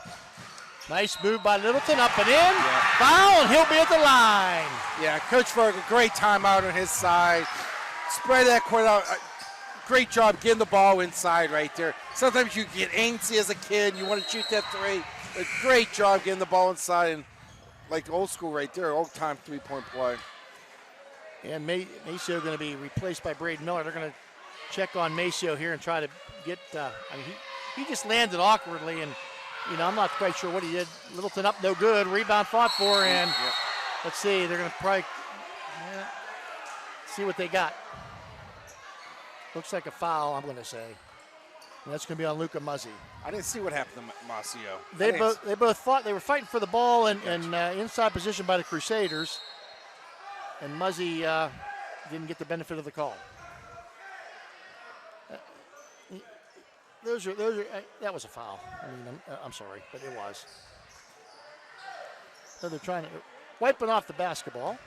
S3: Nice move by Littleton, up and in. Foul, and he'll be at the line.
S11: Yeah, Coach Ferg, a great timeout on his side. Spread that court out. Great job getting the ball inside right there. Sometimes you get antsy as a kid. You want to shoot that three. A great job getting the ball inside, and like old school right there, old-time three-point play.
S3: And Maceo going to be replaced by Braden Miller. They're going to check on Maceo here and try to get, he just landed awkwardly, and, I'm not quite sure what he did. Littleton up, no good. Rebound fought for, and let's see, they're going to probably see what they got. Looks like a foul, I'm going to say. And that's going to be on Luca Muzzy.
S11: I didn't see what happened to Maceo.
S3: They both fought. They were fighting for the ball and inside position by the Crusaders. And Muzzy didn't get the benefit of the call. That was a foul. I'm sorry, but it was. So they're trying to wiping off the basketball.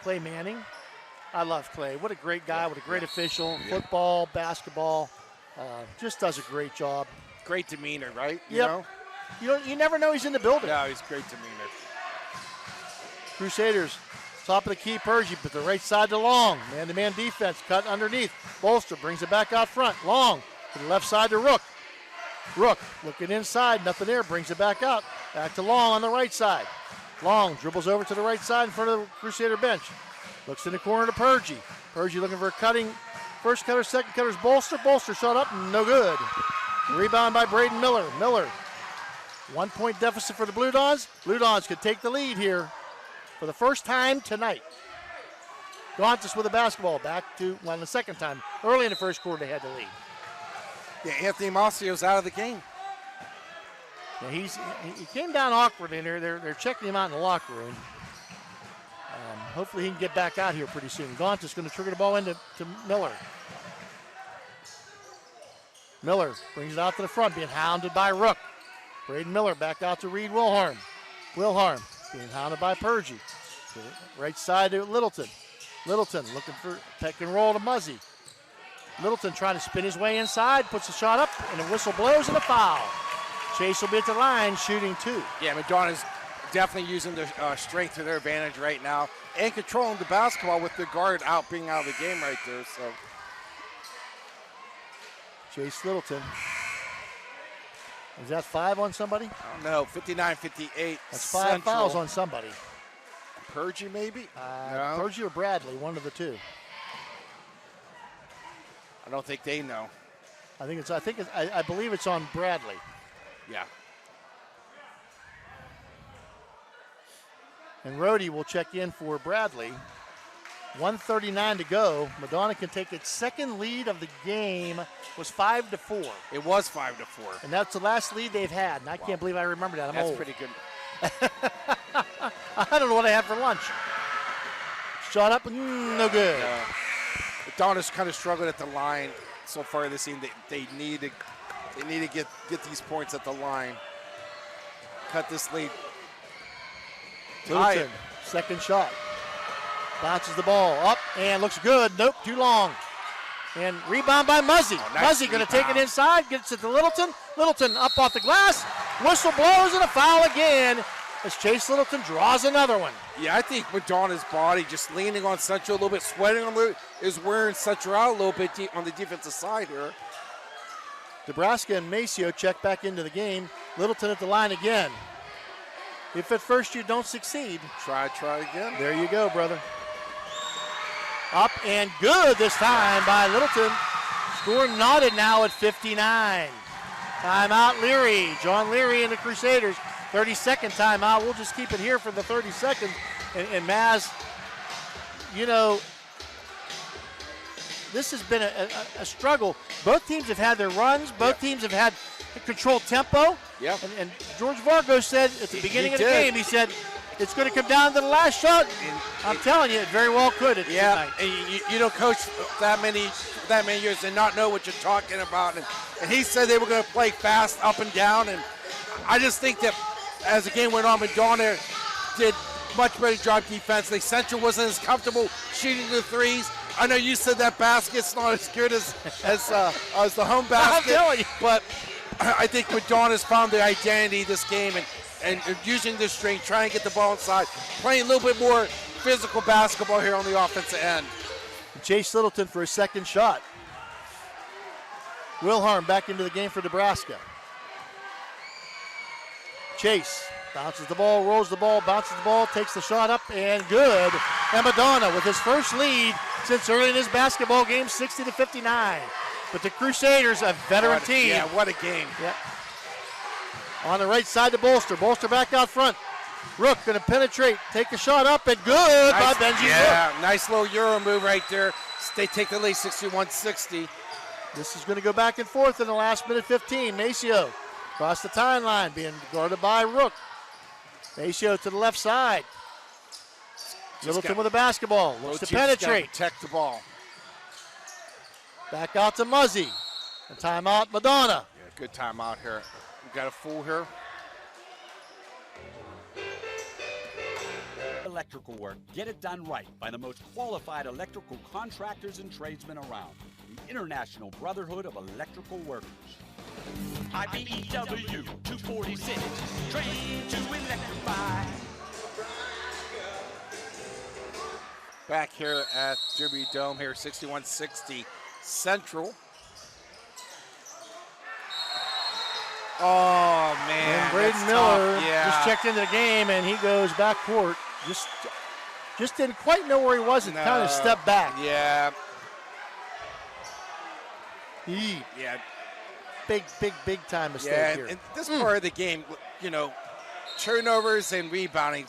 S3: Clay Manning. I love Clay. What a great guy. What a great official. Football, basketball. Just does a great job.
S11: Great demeanor, right?
S3: You never know he's in the building.
S11: Yeah, he's great demeanor.
S3: Crusaders, top of the key, Pergy, but the right side to Long. Man-to-man defense, cut underneath. Bolster brings it back out front. Long to the left side to Rook. Rook looking inside, nothing there, brings it back out. Back to Long on the right side. Long dribbles over to the right side in front of the Crusader bench. Looks in the corner to Pergy. Pergy looking for a cutting. First cutter, second cutter's Bolster. Bolster shot up, no good. Rebound by Braden Miller. Miller, 1 point deficit for the Blue Dons. Blue Dons could take the lead here for the first time tonight. Gauntis with the basketball back to, the second time. Early in the first quarter, they had the lead.
S11: Yeah, Anthony Maceo's out of the game.
S3: Yeah, he came down awkwardly, and they're checking him out in the locker room. Hopefully he can get back out here pretty soon. Gauntis going to trigger the ball into Miller. Miller brings it out to the front, being hounded by Rook. Braden Miller back out to Reed Wilharm. Wilharm being hounded by Pergy. To the right side to Littleton. Littleton looking for pick and roll to Muzzy. Littleton trying to spin his way inside, puts a shot up, and the whistle blows and a foul. Chase will be at the line, shooting two.
S11: Yeah, Madonna's definitely using their strength to their advantage right now and controlling the basketball with the guard being out of the game right there. So
S3: Chase Littleton. Is that 5 on somebody?
S11: I don't know. 59-58.
S3: That's 5 fouls on somebody.
S11: Pergy maybe?
S3: No. Pergy or Bradley, one of the two.
S11: I don't think they know.
S3: I believe it's on Bradley.
S11: Yeah.
S3: And Rhodey will check in for Bradley. 1:39 to go. Madonna can take its second lead of the game. Was 5-4.
S11: It was 5-4.
S3: And that's the last lead they've had. And I can't believe I remember that.
S11: That's
S3: old.
S11: pretty good.
S3: I don't know what I had for lunch. Shot up, no good.
S11: Madonna's kind of struggled at the line so far this season. They need to get these points at the line. Cut this lead.
S3: Littleton, second shot. Bounces the ball up and looks good. Nope, too long. And rebound by Muzzy.
S11: Oh, nice
S3: Muzzy going to take it
S11: rebound.
S3: inside, gets it to Littleton. Littleton up off the glass. Whistle blows and a foul again as Chase Littleton draws another one.
S11: Yeah, I think Madonna's body just leaning on Central a little bit, sweating a little, is wearing Central out a little bit on the defensive side here.
S3: Nebraska and Maceo check back into the game. Littleton at the line again. If at first you don't succeed,
S11: try again.
S3: There you go, brother. Up and good this time by Littleton. Score knotted now at 59. Timeout Leary. John Leary and the Crusaders. 30-second timeout. We'll just keep it here for the 30 seconds. And Maz, you know, this has been a struggle. Both teams have had their runs. Both teams have had controlled tempo.
S11: Yep.
S3: And George Vargo said at the beginning of the game, he said, it's going to come down to the last shot. I'm telling you, it very well could.
S11: Yeah, and you don't coach that many years and not know what you're talking about. And he said they were going to play fast up and down. And I just think that as the game went on, Madonna did much better job defensively. Central wasn't as comfortable shooting the threes. I know you said that basket's not as good as the home basket.
S3: I'm telling you.
S11: But I think Madonna's found their identity this game and using this string, trying to get the ball inside, playing a little bit more physical basketball here on the offensive end.
S3: Chase Littleton for his second shot. Wilharm back into the game for Nebraska. Chase bounces the ball, rolls the ball, bounces the ball, takes the shot up, and good. And Madonna with his first lead since early in his basketball game, 60-59. But the Crusaders, a veteran team.
S11: Yeah, what a game.
S3: Yep. On the right side to Bolster. Bolster back out front. Rook going to penetrate, take the shot up, and good by Benji Rook.
S11: Yeah, nice little Euro move right there. They take the lead 61-60.
S3: This is going to go back and forth in the last minute 15. Maceo across the timeline, being guarded by Rook. Maceo to the left side. Littleton with a basketball. Looks to penetrate.
S11: Protect the ball.
S3: Back out to Muzzy. A timeout, Madonna.
S11: Yeah, good timeout here. We got a foul here.
S8: Electrical work. Get it done right by the most qualified electrical contractors and tradesmen around. The International Brotherhood of Electrical Workers. IBEW 246, trained to electrify.
S11: Back here at Derby Dome here, 61-60 Central. Oh, man.
S3: And Braden
S11: that's
S3: Miller
S11: tough. Yeah.
S3: just checked into the game, and he goes back court. Just didn't quite know where he was and kind of stepped back.
S11: Yeah.
S3: Yeah. Big time mistake here.
S11: And this part of the game, you know, turnovers and rebounding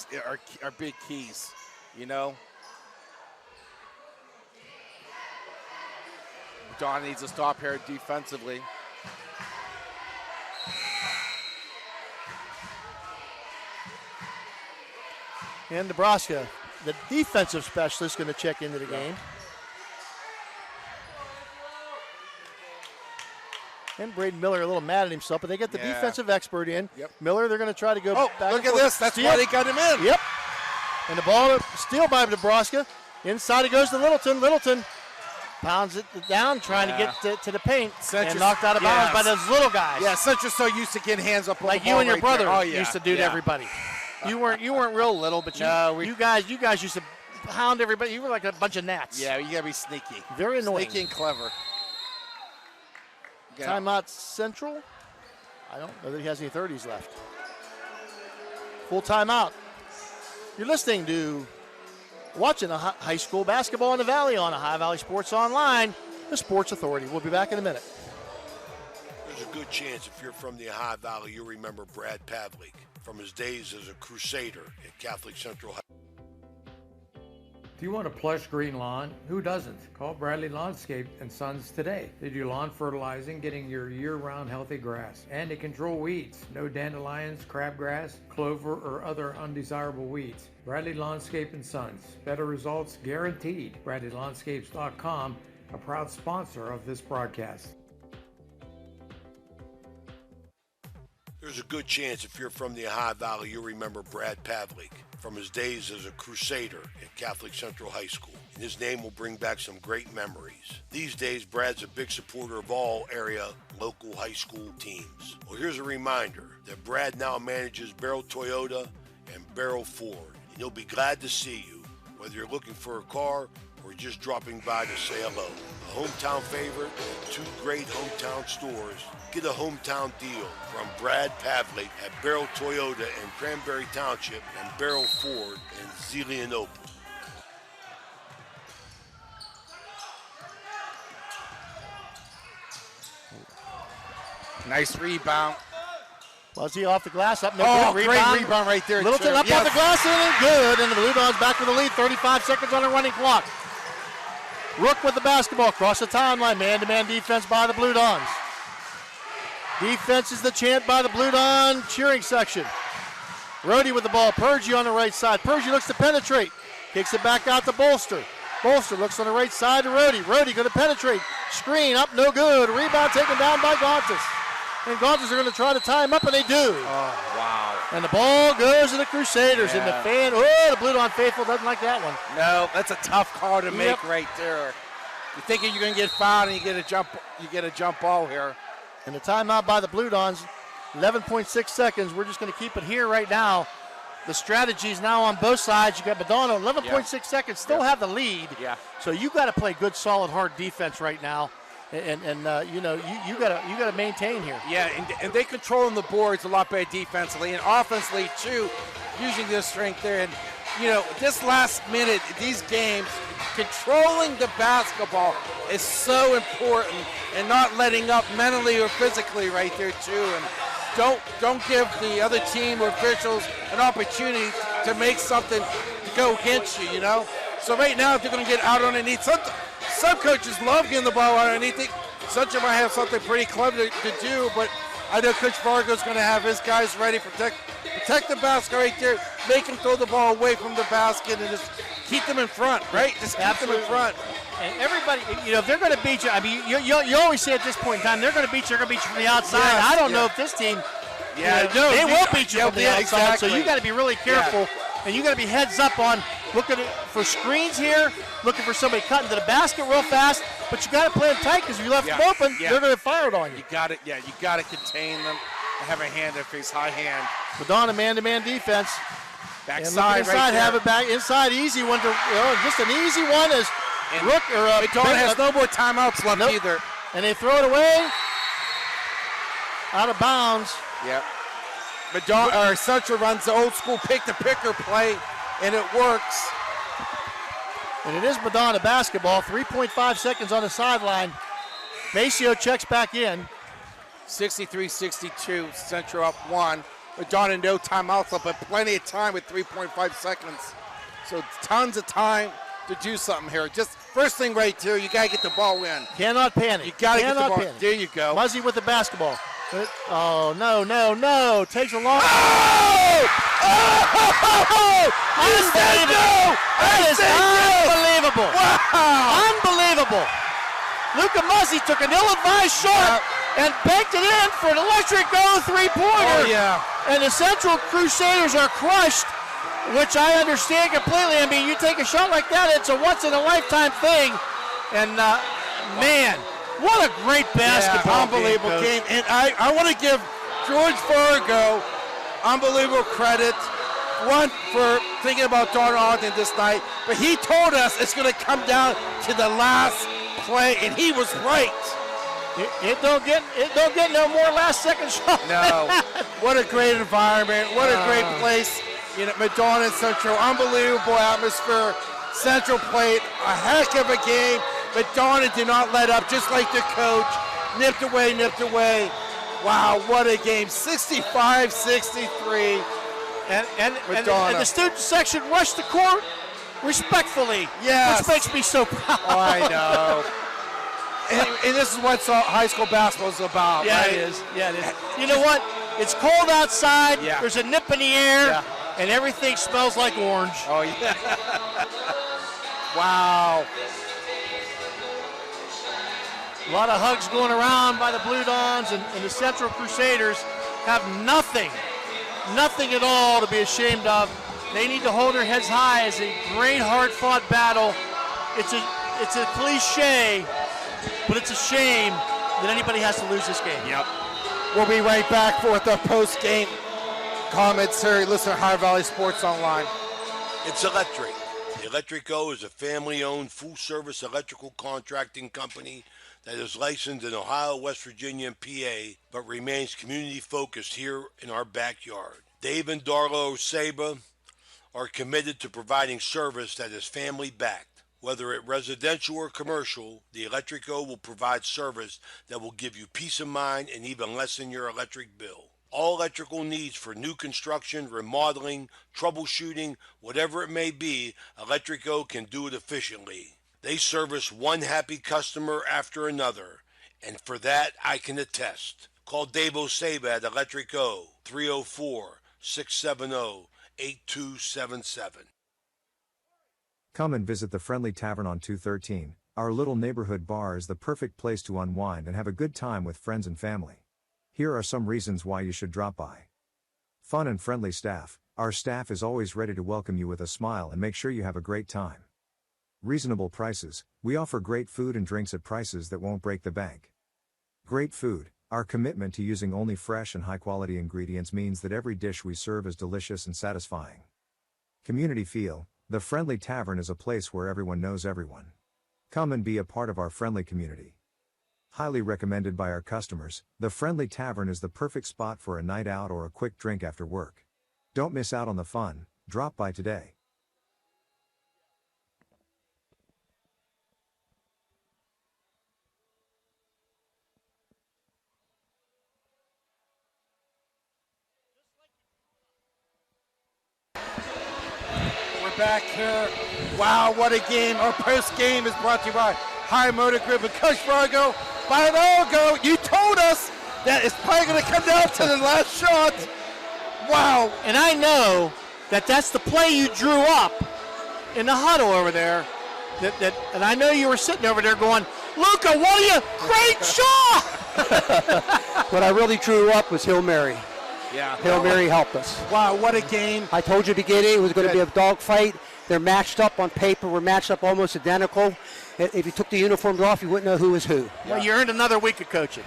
S11: are big keys, you know. Don needs to stop here defensively.
S3: And Nebraska, the defensive specialist, going to check into the game. And Braden Miller a little mad at himself, but they get the defensive expert in.
S11: Yep.
S3: Miller, they're going to try to go back.
S11: Look at this. That's why they got him in.
S3: Yep. And the ball steal by Nebraska. Inside it goes to Littleton. Littleton pounds it down, trying to get to the paint. And knocked out of bounds by those little guys.
S11: Yeah, Central's so used to getting hands up on
S3: like
S11: the
S3: you
S11: ball
S3: and your
S11: right
S3: brother
S11: there.
S3: used to do to everybody. You weren't real little, but you guys used to pound everybody. You were like a bunch of gnats.
S11: Yeah, you gotta be sneaky.
S3: Very annoying.
S11: Sneaky and clever.
S3: Timeout Central. I don't know that he has any 30s left. Full timeout. You're listening to watching a high school basketball in the Valley on Ohio Valley Sports Online, the Sports Authority. We'll be back in a minute.
S10: There's a good chance if you're from the Ohio Valley, you'll remember Brad Pavlik from his days as a Crusader at Catholic Central High.
S14: Do you want a plush green lawn? Who doesn't? Call Bradley Landscape and Sons today. They do lawn fertilizing, getting your year-round healthy grass. And they control weeds. No dandelions, crabgrass, clover, or other undesirable weeds. Bradley Landscape and Sons. Better results guaranteed. BradleyLandscapes.com, a proud sponsor of this broadcast.
S10: There's a good chance if you're from the Ohio Valley, you'll remember Brad Pavlik from his days as a Crusader at Catholic Central High School. and his name will bring back some great memories. These days, Brad's a big supporter of all area local high school teams. Well, here's a reminder that Brad now manages Barrel Toyota and Barrel Ford, and he'll be glad to see you, whether you're looking for a car or just dropping by to say hello. A hometown favorite and 2 great hometown stores. Get a hometown deal from Brad Pavlik at Barrel Toyota in Cranberry Township and Barrel Ford in Zelienople.
S11: Nice rebound.
S3: Muzzy off the glass, up no good.
S11: Great rebound right there.
S3: Littleton up off the glass, and good. And the Blue Dons back with the lead, 35 seconds on the running clock. Rook with the basketball across the timeline. Man-to-man defense by the Blue Dons. Defense is the chant by the Blue Don cheering section. Rhodey with the ball. Pergy on the right side. Pergy looks to penetrate. Kicks it back out to Bolster. Bolster looks on the right side to Rhodey. Rhodey going to penetrate. Screen up, no good. Rebound taken down by Gauntis. And Gauntis are going to try to tie him up, and they do.
S11: Oh, wow.
S3: And the ball goes to the Crusaders. And the Blue Don faithful doesn't like that one.
S11: No, that's a tough call to make right there. You're thinking you're going to get fouled, and you get a jump ball here.
S3: And the timeout by the Blue Dons, 11.6 seconds. We're just going to keep it here right now. The strategy is now on both sides. You got Madonna, 11.6 seconds, still have the lead.
S11: Yeah.
S3: So you got to play good, solid, hard defense right now, and you got to maintain here.
S11: Yeah, and they controlling the boards a lot better defensively and offensively too, using their strength there. And this last minute, these games, controlling the basketball is so important, and not letting up mentally or physically right there too. And don't give the other team or officials an opportunity to make something go against you, So right now, if they're going to get out underneath, some coaches love getting the ball out underneath. Some might have something pretty clever to do, but I know Coach Fargo's going to have his guys ready, protect the basket right there, make them throw the ball away from the basket, and just keep them in front, right? Just keep them in front.
S3: And everybody, if they're going to beat you, I mean, you always say at this point in time, they're going to beat you from the outside.
S11: Yes,
S3: I don't know if this team, they will beat you from the outside.
S11: Exactly.
S3: So you got to be really careful, and you got to be heads up on looking for screens here, looking for somebody cutting to the basket real fast. But you got to play them tight, because if you left them open, they're going to fire it on you.
S11: You got it. Yeah, you got to contain them and have a hand in face, high hand.
S3: Madonna man-to-man defense.
S11: Backside,
S3: inside,
S11: right there.
S3: have it back inside, easy one to just an easy one as
S11: And
S3: Rook or
S11: Madonna has no more timeouts left either.
S3: And they throw it away, out of bounds.
S11: Yep. Madonna or Central runs the old school pick-to-picker play, and it works.
S3: And it is Madonna basketball. 3.5 seconds on the sideline. Maceo checks back in.
S11: 63-62, Central up 1. Madonna no timeouts left, but plenty of time with 3.5 seconds. So tons of time to do something here. Just first thing right here, you got to get the ball in.
S3: Cannot panic.
S11: You got to get the ball.
S3: Panic.
S11: There you go.
S3: Muzzy with the basketball. Oh, no. Takes a long. Unbelievable. That is unbelievable.
S11: Wow.
S3: Unbelievable. Luka Muzzy took an ill-advised shot and banked it in for an electric go three-pointer.
S11: Oh, yeah.
S3: And the Central Crusaders are crushed, which I understand completely. I mean, you take a shot like that, it's a once-in-a-lifetime thing. And, man, what a great basketball
S11: unbelievable game. And I want to give George Fargo unbelievable credit. One, for thinking about Don Ogden this night, but he told us it's going to come down to the last play, and he was right.
S3: It don't get no more last-second shot.
S11: No. What a great environment. What a great place. Madonna and Central, unbelievable atmosphere. Central played a heck of a game. Madonna did not let up, just like the coach. Nipped away. Wow, what a game. 65-63.
S3: And the student section rushed the court respectfully.
S11: Yes.
S3: Which makes me so proud.
S11: Oh, I know. and this is what high school basketball is about.
S3: Yeah,
S11: right?
S3: it is. You know what? It's cold outside.
S11: Yeah.
S3: There's a nip in the air, and everything smells like orange.
S11: Oh, yeah. Wow.
S3: A lot of hugs going around by the Blue Dons, and the Central Crusaders have nothing at all to be ashamed of. They need to hold their heads high as a great, hard-fought battle it's a cliche, but it's a shame that anybody has to lose this game.
S1: Yep. We'll be right back with the post-game commentary. Listen to High Valley Sports Online.
S10: It's electric. Electrico is a family-owned, full-service electrical contracting company that is licensed in Ohio, West Virginia, and PA, but remains community-focused here in our backyard. Dave and Darla Saba are committed to providing service that is family-backed. Whether it residential or commercial, the Electrico will provide service that will give you peace of mind and even lessen your electric bill. All electrical needs for new construction, remodeling, troubleshooting, whatever it may be, Electrico can do it efficiently. They service one happy customer after another, and for that I can attest. Call Dave Osaba at Electrico, 304-670-8277.
S15: Come and visit the Friendly Tavern on 213. Our little neighborhood bar is the perfect place to unwind and have a good time with friends and family. Here are some reasons why you should drop by. Fun and friendly staff. Our staff is always ready to welcome you with a smile and make sure you have a great time. Reasonable prices. We offer great food and drinks at prices that won't break the bank. Great food. Our commitment to using only fresh and high-quality ingredients means that every dish we serve is delicious and satisfying. Community feel. The Friendly Tavern is a place where everyone knows everyone. Come and be a part of our friendly community. Highly recommended by our customers, the Friendly Tavern is the perfect spot for a night out or a quick drink after work. Don't miss out on the fun. Drop by today.
S1: Back here. Wow, what a game. Our post game is brought to you by High Motor Group and Coach Fargo. By logo, you told us that it's probably going to come down to the last shot. Wow.
S3: And I know that that's the play you drew up in the huddle over there. And I know you were sitting over there going, Luca, what are you? Great shot!
S4: What I really drew up was Hail Mary.
S1: Yeah.
S4: Hail Mary helped us.
S1: Wow, what a game.
S4: I told you at the beginning it was going to be a dogfight. They're matched up on paper. We're matched up almost identical. If you took the uniforms off, you wouldn't know who was who.
S3: Well, you earned another week of coaching.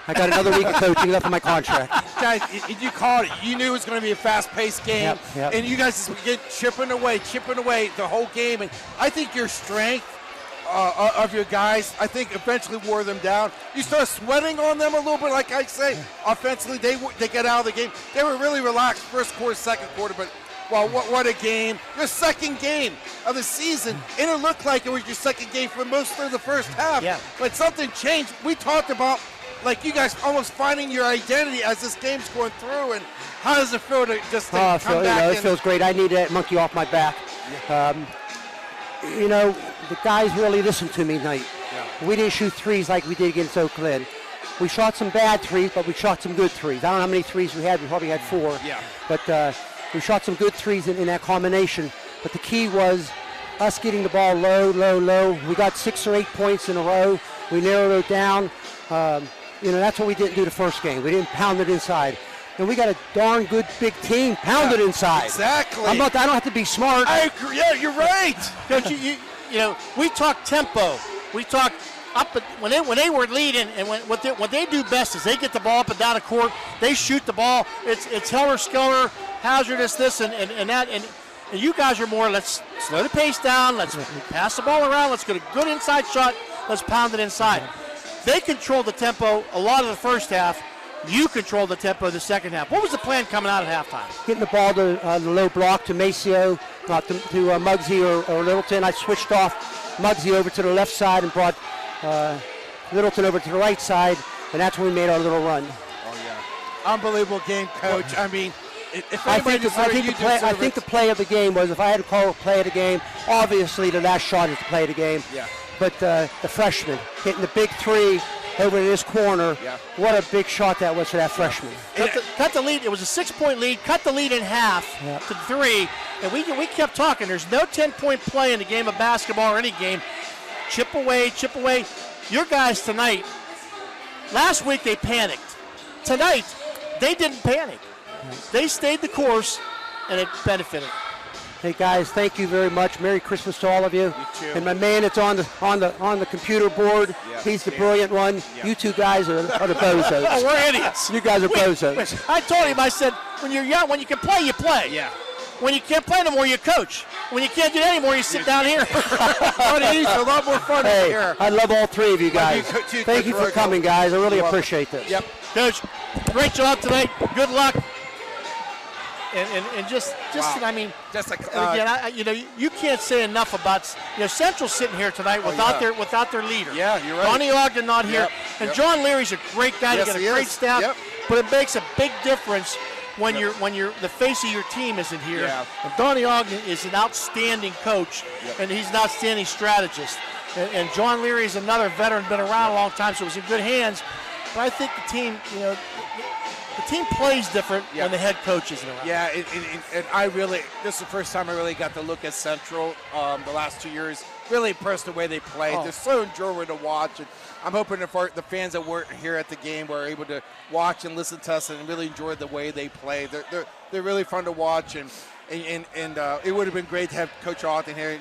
S4: I got another week of coaching left on my contract.
S1: Guys, you called it. You knew it was going to be a fast-paced game.
S4: Yep.
S1: And you guys just get chipping away the whole game. And I think your strength of your guys, I think eventually wore them down. You start sweating on them a little bit, like I say. Offensively, they get out of the game. They were really relaxed first quarter, second quarter, but wow, what a game. Your second game of the season, and it looked like it was your second game for most of the first half.
S4: Yeah.
S1: But something changed. We talked about, like, you guys almost finding your identity as this game's going through, and how does it feel to just come back?
S4: It feels great. I need that monkey off my back. The guys really listened to me tonight. Yeah. We didn't shoot threes like we did against Oak Glen. We shot some bad threes, but we shot some good threes. I don't know how many threes we had. We probably had 4.
S1: Yeah.
S4: But we shot some good threes in that combination. But the key was us getting the ball low. We got 6 or 8 points in a row. We narrowed it down. That's what we didn't do the first game. We didn't pound it inside. And we got a darn good big team. Pound it inside.
S1: Exactly.
S4: I don't have to be smart.
S1: I agree. Yeah, you're right.
S3: Coach, we talk tempo. We talk up when they were leading, and what they do best is they get the ball up and down the court. They shoot the ball. It's helter skelter, hazardous, this and that. And you guys are more, let's slow the pace down. Let's pass the ball around. Let's get a good inside shot. Let's pound it inside. They controlled the tempo a lot of the first half. You controlled the tempo of the second half. What was the plan coming out at halftime?
S4: Getting the ball to the low block to Maceo, to Muggsy or Littleton. I switched off Muggsy over to the left side and brought Littleton over to the right side, and that's when we made our little run.
S1: Oh, yeah. Unbelievable game, Coach. I mean,
S4: I think the play of the game was, if I had to call a play of the game, obviously the last shot is the play of the game.
S1: Yeah.
S4: But the freshman hitting the big three over in this corner, what a big shot that was for that freshman.
S3: Cut the lead. It was a 6-point lead. Cut the lead in half to 3, and we kept talking. There's no 10-point play in the game of basketball or any game. Chip away. Your guys tonight, last week they panicked. Tonight, they didn't panic. They stayed the course, and it benefited.
S4: Hey guys, thank you very much. Merry Christmas to all of you.
S5: You too.
S4: And my man that's on the computer board,
S5: Yeah,
S4: he's the
S5: Sam.
S4: brilliant one.
S5: Yeah.
S4: You two guys are the bozos.
S3: Oh, we're idiots.
S4: You guys are bozos.
S3: I told him, I said, when you're young, when you can play, you play.
S5: Yeah.
S3: When you can't play anymore, you coach. When you can't do that anymore, you sit down here.
S5: It's a lot more fun
S4: Hey,
S5: here.
S4: I love all three of you guys.
S5: you,
S4: Thank you for coming, guys. I really
S5: You're welcome.
S4: appreciate this.
S5: Yep.
S3: Coach, great job tonight. Good luck. And just
S5: Wow.
S3: I mean,
S5: Just like
S3: again, you can't say enough about Central sitting here tonight without their leader.
S5: Yeah, you're right.
S3: Donnie Ogden not here,
S5: Yep,
S3: and
S5: yep.
S3: John Leary's a great guy.
S5: Yes,
S3: to get
S5: he
S3: a great
S5: is.
S3: staff,
S5: Yep.
S3: but it makes a big difference when you're the face of your team isn't here.
S5: Yeah.
S3: And Donnie Ogden is an outstanding coach,
S5: Yep.
S3: and he's an outstanding strategist. And John Leary is another veteran, been around a long time, so it was in good hands. But I think the team, the team plays different when the head coach isn't around.
S5: Yeah, and I really, this is the first time I really got to look at Central the last 2 years. Really impressed the way they played.
S3: Oh.
S5: They're so enjoyable to watch. And I'm hoping the fans that weren't here at the game were able to watch and listen to us and really enjoy the way they play. They're really fun to watch, and it would have been great to have Coach Ogden here.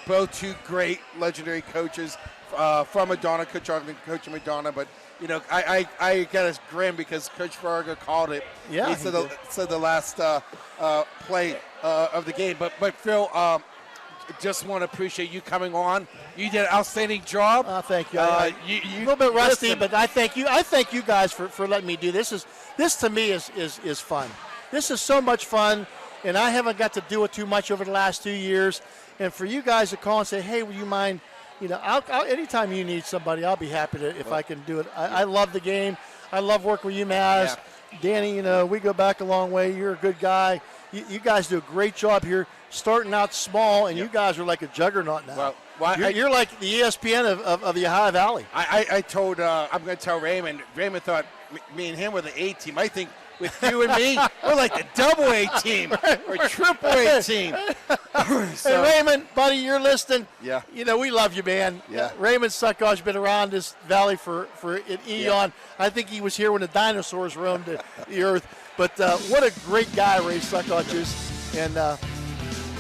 S5: Both two great legendary coaches from Madonna, Coach Ogden and Coach Madonna, but. I got a grin because Coach Fargo called it.
S3: Yeah,
S5: he said the last play of the game. But Phil, just want to appreciate you coming on. You did an outstanding job.
S3: Thank you. A little bit rusty, but I thank you. I thank you guys for letting me do this. This to me is fun. This is so much fun, and I haven't got to do it too much over the last 2 years. And for you guys to call and say, "Hey, would you mind?" I'll anytime you need somebody, I'll be happy to if I can do it. I love the game. I love working with you, Maz.
S5: Yeah.
S3: Danny, we go back a long way. You're a good guy. You guys do a great job here, starting out small, and you guys are like a juggernaut now. You're like the ESPN of the Ohio Valley.
S5: I told, I'm going to tell Raymond. Raymond thought me and him were the A team. I think with you and me, we're like the double A team or triple A team.
S3: Hey, Raymond, buddy, you're listening.
S5: Yeah.
S3: We love you, man.
S5: Yeah.
S3: Raymond Suckosh's been around this valley for an eon.
S5: Yeah.
S3: I think he was here when the dinosaurs roamed the earth. But what a great guy Ray Suckosh is. And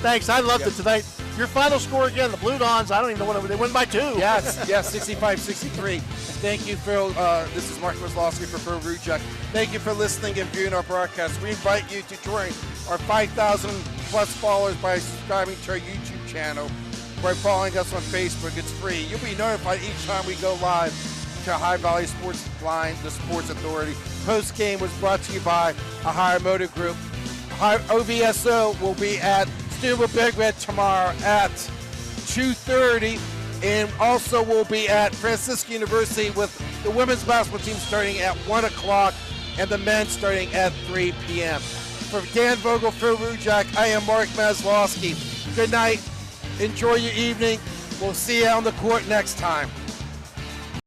S3: thanks. I loved it tonight. Your final score again, the Blue Dons, I don't even know what they win by 2.
S5: Yes, 65-63. Thank you, Phil. This is Mark Kozlowski for Phil Rujak. Thank you for listening and viewing our broadcast. We invite you to join our 5,000-plus followers by subscribing to our YouTube channel, by following us on Facebook. It's free. You'll be notified each time we go live to High Valley Sports Line, the Sports Authority. Postgame was brought to you by Ohio Motor Group. OVSO will be at Steubenville Big Red tomorrow at 2:30, and also we'll be at Franciscan University with the women's basketball team starting at 1 o'clock and the men starting at 3 p.m. For Dan Vogel, Phil Rujak, I am Mark Maslowski. Good night. Enjoy your evening. We'll see you on the court next time.